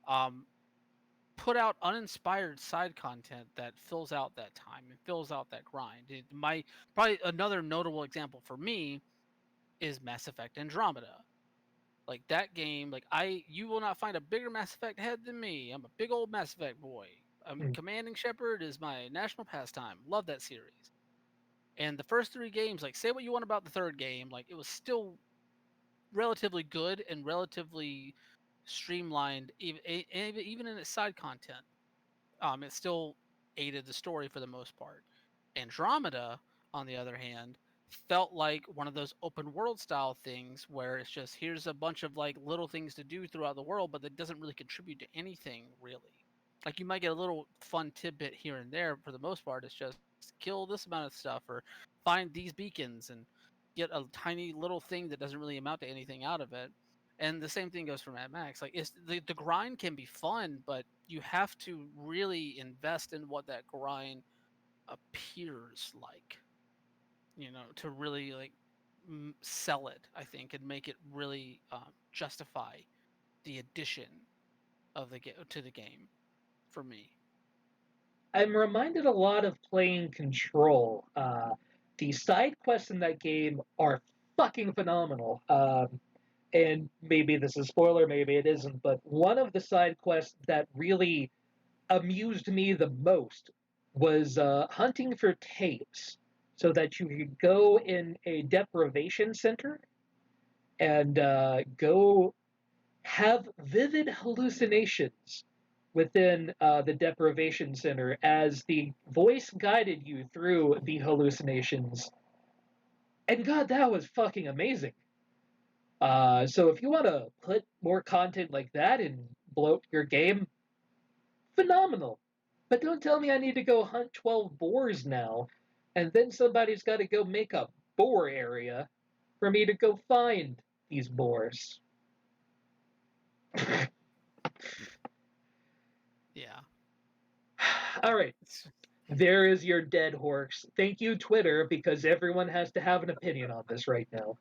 um, put out uninspired side content that fills out that time and fills out that grind. Probably another notable example for me is Mass Effect Andromeda. Like that game, you will not find a bigger Mass Effect head than me. I'm a big old Mass Effect boy. Commanding Shepard is my national pastime. Love that series. And the first 3 games, like, say what you want about the third game, like it was still relatively good and relatively streamlined, even in its side content. It still aided the story for the most part. Andromeda, on the other hand, felt like one of those open world style things where it's just here's a bunch of like little things to do throughout the world, but that doesn't really contribute to anything really. Like you might get a little fun tidbit here and there. For the most part, it's just kill this amount of stuff or find these beacons and get a tiny little thing that doesn't really amount to anything out of it. And the same thing goes for Mad Max. Like it's the grind can be fun, but you have to really invest in what that grind appears like, to really like sell it, I think, and make it really justify the addition of to the game for me. I'm reminded a lot of playing Control. The side quests in that game are fucking phenomenal. And maybe this is a spoiler, maybe it isn't, but one of the side quests that really amused me the most was hunting for tapes so that you could go in a deprivation center and go have vivid hallucinations within the deprivation center as the voice guided you through the hallucinations. And God, that was fucking amazing. So if you want to put more content like that and bloat your game, phenomenal. But don't tell me I need to go hunt 12 boars now, and then somebody's got to go make a boar area for me to go find these boars. Yeah. All right. There is your dead horse. Thank you, Twitter, because everyone has to have an opinion on this right now.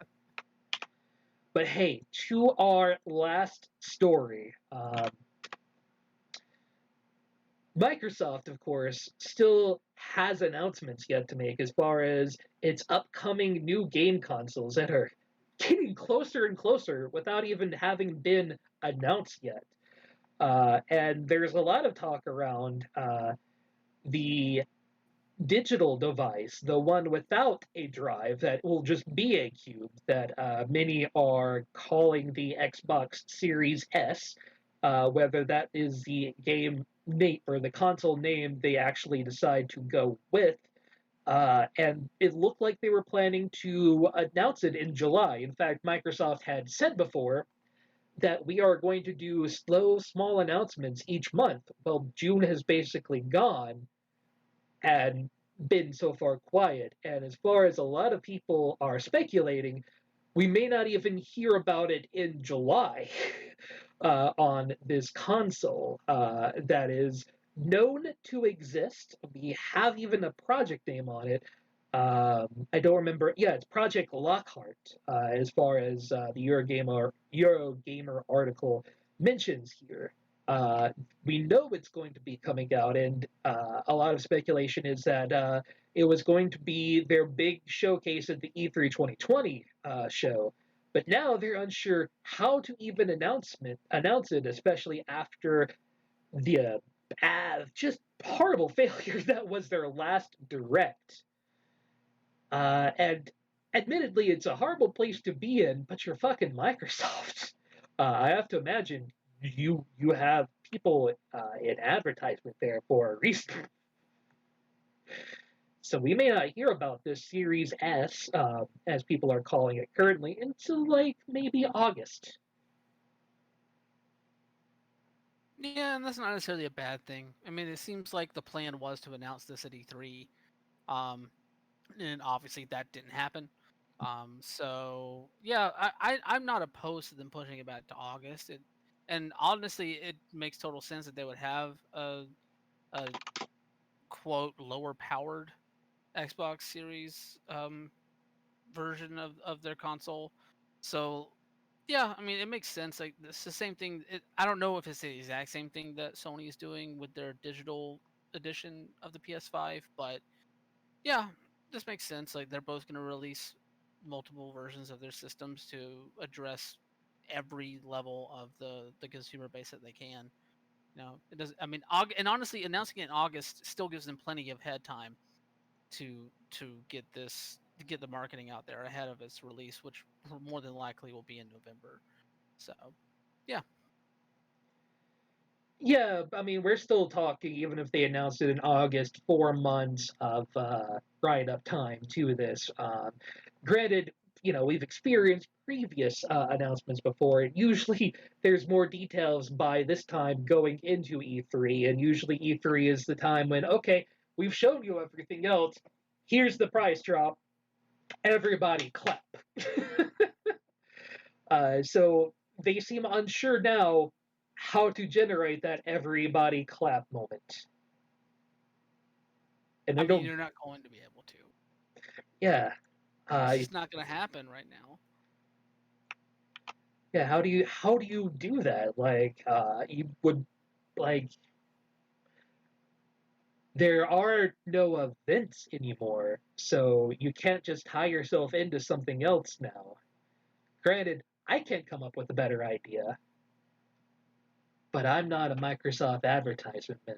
But hey, to our last story. Microsoft, of course, still has announcements yet to make as far as its upcoming new game consoles that are getting closer and closer without even having been announced yet. And there's a lot of talk around the digital device, the one without a drive that will just be a cube, that many are calling the Xbox Series S, whether that is the game name or the console name they actually decide to go with. And it looked like they were planning to announce it in July. In fact, Microsoft had said before that we are going to do slow, small announcements each month. Well, June has basically gone, and been so far quiet. And as far as a lot of people are speculating, we may not even hear about it in July. on this console that is known to exist. We have even a project name on it. I don't remember. Yeah, it's Project Lockhart, as far as the Eurogamer article mentions here. We know it's going to be coming out, and a lot of speculation is that it was going to be their big showcase at the E3 2020 show. But now they're unsure how to even announce it, especially after the just horrible failure that was their last direct. And admittedly, it's a horrible place to be in, but you're fucking Microsoft. I have to imagine you have people in advertisement there for a reason. So we may not hear about this Series S, as people are calling it currently, until like maybe August. Yeah, and that's not necessarily a bad thing. I mean, it seems like the plan was to announce this at E3, and obviously that didn't happen. So yeah, I'm not opposed to them pushing it back to August. And honestly, it makes total sense that they would have a quote lower powered Xbox Series version of their console. So yeah, I mean it makes sense. Like it's the same thing. I don't know if it's the exact same thing that Sony is doing with their digital edition of the PS5, but yeah, this makes sense. Like they're both going to release multiple versions of their systems to address every level of the consumer base that they can. You know, it does. I mean, and honestly, announcing it in August still gives them plenty of head time to get the marketing out there ahead of its release, which more than likely will be in November. So, yeah. Yeah, I mean, we're still talking, even if they announced it in August, 4 months of write-up time to this. Granted, we've experienced previous announcements before. Usually, there's more details by this time going into E3, and usually E3 is the time when, okay, we've shown you everything else. Here's the price drop. Everybody clap. So they seem unsure now how to generate that everybody clap moment. And I they mean, don't. you're not going to be able to. Yeah. It's just not going to happen right now. Yeah. How do you do that? Like, you would like. There are no events anymore, so you can't just tie yourself into something else now. Granted, I can't come up with a better idea, but I'm not a Microsoft advertisement man.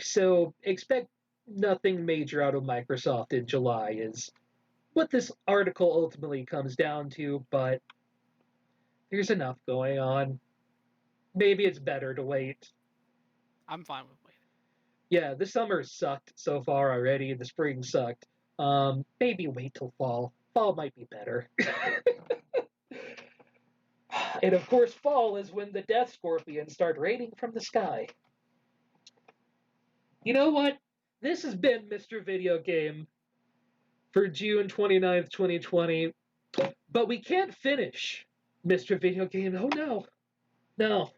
So expect nothing major out of Microsoft in July is what this article ultimately comes down to, but there's enough going on. Maybe it's better to wait. I'm fine with waiting. Yeah, the summer sucked so far already. The spring sucked. Maybe wait till fall. Fall might be better. And of course, fall is when the death scorpions start raining from the sky. You know what? This has been Mr. Video Game for June 29th, 2020. But we can't finish Mr. Video Game. Oh no. No.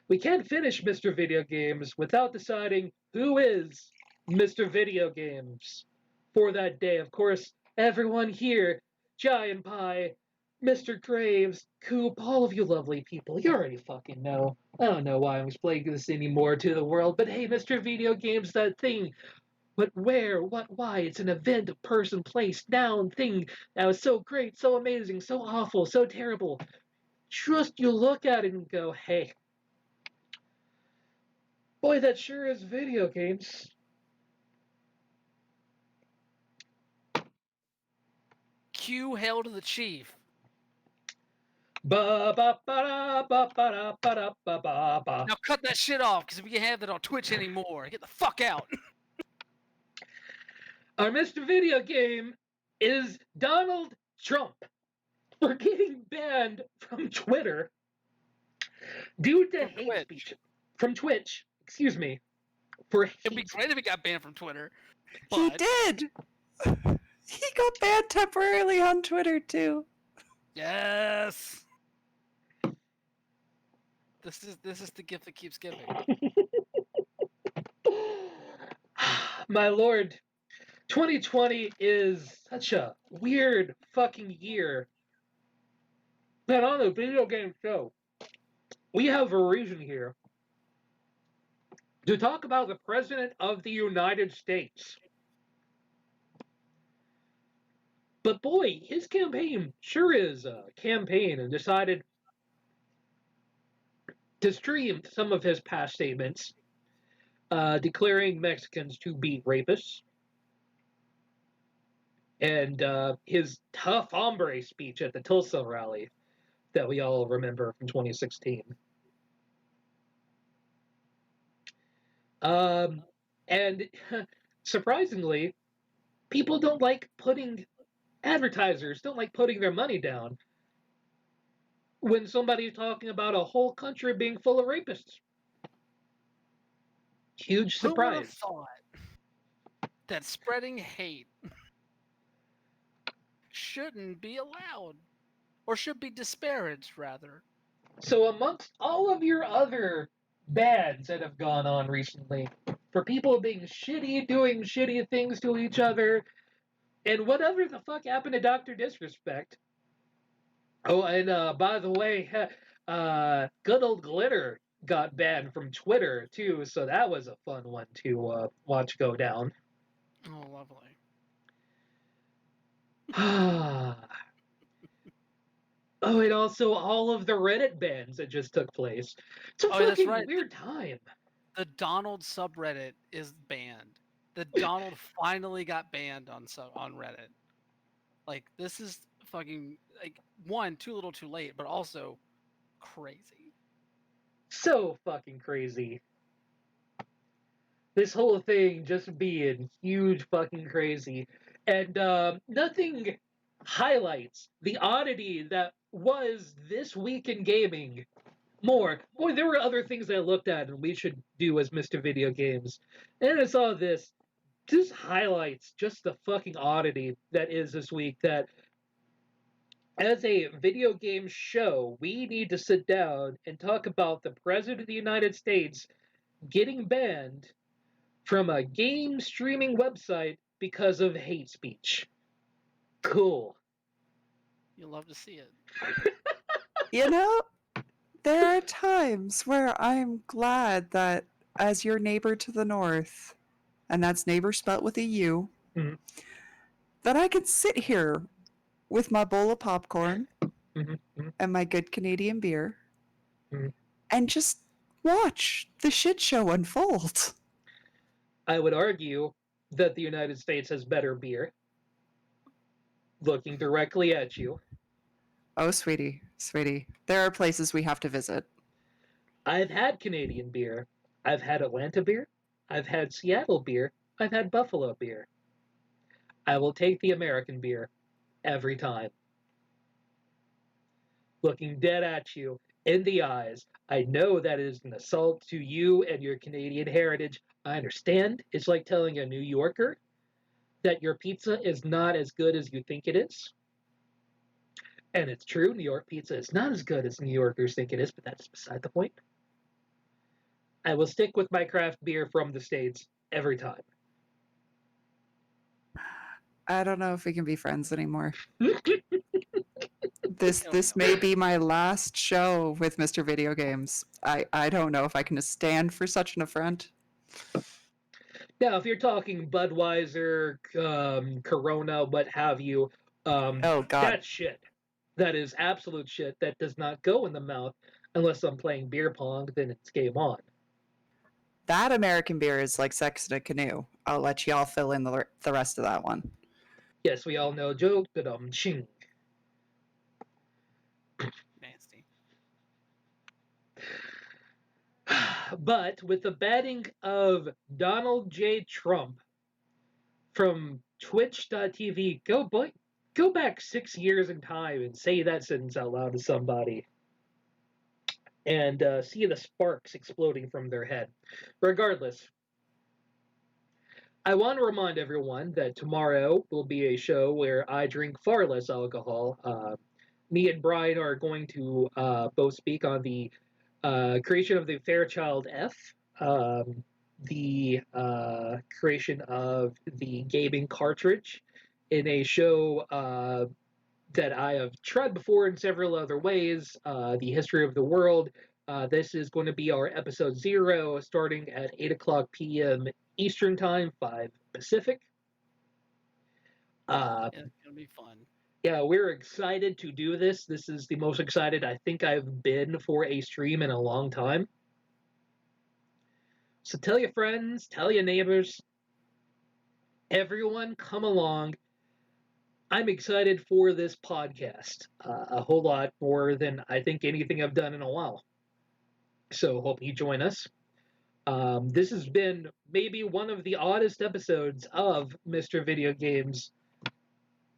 We can't finish Mr. Video Games without deciding who is Mr. Video Games for that day. Of course, everyone here, Giant Pie, Mr. Graves, Coop, all of you lovely people, you already fucking know. I don't know why I'm explaining this anymore to the world, but hey, Mr. Video Games, that thing. But where, what, why? It's an event, a person, place, noun, thing that was so great, so amazing, so awful, so terrible. Just you look at it and go, hey, boy, that sure is video games. Cue Hail to the Chief. Ba ba ba ba ba ba ba ba ba ba. Now cut that shit off, because we can't have that on Twitch anymore. Get the fuck out. Our Mr. Video Game is Donald Trump for getting banned from Twitter due to hate Twitch. speech. From Twitch, excuse me. For It'd be hate. great if he got banned from Twitter. He But did. He got banned temporarily on Twitter too. Yes. This is the gift that keeps giving. My lord, 2020 is such a weird fucking year. But on the video game show, we have a reason here to talk about the President of the United States. But boy, his campaign sure is a campaign, and decided to stream some of his past statements, declaring Mexicans to be rapists, and his tough hombre speech at the Tulsa rally that we all remember from 2016. And surprisingly, people don't like advertisers don't like putting their money down when somebody's talking about a whole country being full of rapists. Huge Who would have surprise. thought that spreading hate shouldn't be allowed, or should be disparaged, rather? So amongst all of your other bans that have gone on recently, for people being shitty, doing shitty things to each other, and whatever the fuck happened to Dr. Disrespect. Oh, and by the way, good old Glitter got banned from Twitter too, so that was a fun one to watch go down. Oh, lovely. Oh, and also all of the Reddit bans that just took place. It's a Oh, that's fucking right. weird time. The Donald subreddit is banned. The Donald finally got banned on Reddit. Like, this is fucking, like, one, too little too late, but also crazy. So fucking crazy. This whole thing just being huge fucking crazy. And nothing highlights the oddity that was this week in gaming more. Boy, there were other things I looked at and we should do as Mr. Video Games. And I saw this. Just highlights just the fucking oddity that is this week, that as a video game show, we need to sit down and talk about the President of the United States getting banned from a game streaming website because of hate speech. Cool. You'll love to see it. You know, there are times where I'm glad that as your neighbor to the north, and that's neighbor spelt with a U, Mhm. that I can sit here with my bowl of popcorn Mhm, mhm. and my good Canadian beer Mhm. and just watch the shit show unfold. I would argue that the United States has better beer. Looking directly at you. Oh, sweetie, sweetie, there are places we have to visit. I've had Canadian beer. I've had Atlanta beer. I've had Seattle beer. I've had Buffalo beer. I will take the American beer every time. Looking dead at you in the eyes, I know that is an assault to you and your Canadian heritage. I understand. It's like telling a New Yorker that your pizza is not as good as you think it is. And it's true, New York pizza is not as good as New Yorkers think it is, but that's beside the point. I will stick with my craft beer from the States every time. I don't know if we can be friends anymore. Hell This no. may be my last show with Mr. Video Games. I don't know if I can stand for such an affront. Now, if you're talking Budweiser, Corona, what have you, Oh God, that's shit. That is absolute shit. That does not go in the mouth unless I'm playing beer pong, then it's game on. that American beer is like sex in a canoe. I'll let y'all fill in the rest of that one. Yes, we all know joke, but ching. Nasty. But with the banning of Donald J. Trump from Twitch.tv, go back 6 years in time and say that sentence out loud to somebody, and see the sparks exploding from their head. Regardless, I want to remind everyone that tomorrow will be a show where I drink far less alcohol. Me and Brian are going to both speak on the creation of the Fairchild F, the creation of the gaming cartridge in a show that I have tried before in several other ways, the history of the world. This is going to be our episode 0, starting at 8 o'clock p.m. Eastern Time, 5 Pacific. Yeah, it's gonna be fun. Yeah, we're excited to do this. This is the most excited I think I've been for a stream in a long time. So tell your friends, tell your neighbors, everyone come along. I'm excited for this podcast a whole lot more than I think anything I've done in a while. So hope you join us. This has been maybe one of the oddest episodes of Mr. Video Games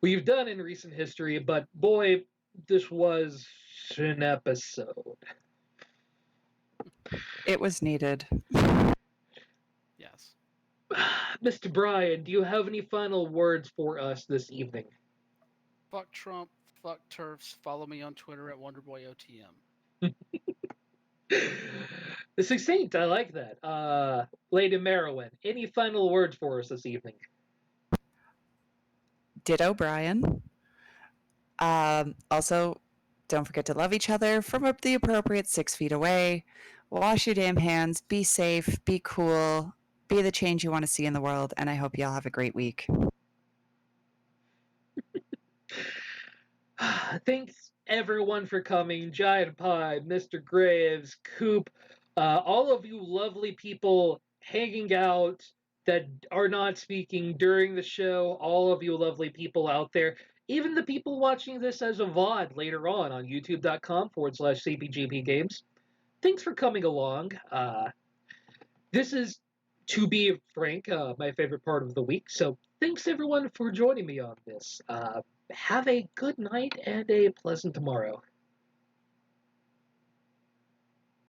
we've done in recent history, but boy, this was an episode. It was needed. Yes. Mr. Brian, do you have any final words for us this evening? Fuck Trump. Fuck turfs. Follow me on Twitter at WonderboyOTM. The succinct, I like that. Lady Merowyn, any final words for us this evening? Ditto, Brian. Also, don't forget to love each other from the appropriate 6 feet away. Wash your damn hands. Be safe. Be cool. Be the change you want to see in the world. And I hope you all have a great week. Thanks everyone for coming. Giant Pie, Mr. Graves, Coop, all of you lovely people hanging out that are not speaking during the show, all of you lovely people out there, even the people watching this as a VOD later on youtube.com/CPGP Games. Thanks for coming along. This is, to be frank, my favorite part of the week, so thanks everyone for joining me on this. Have a good night and a pleasant tomorrow.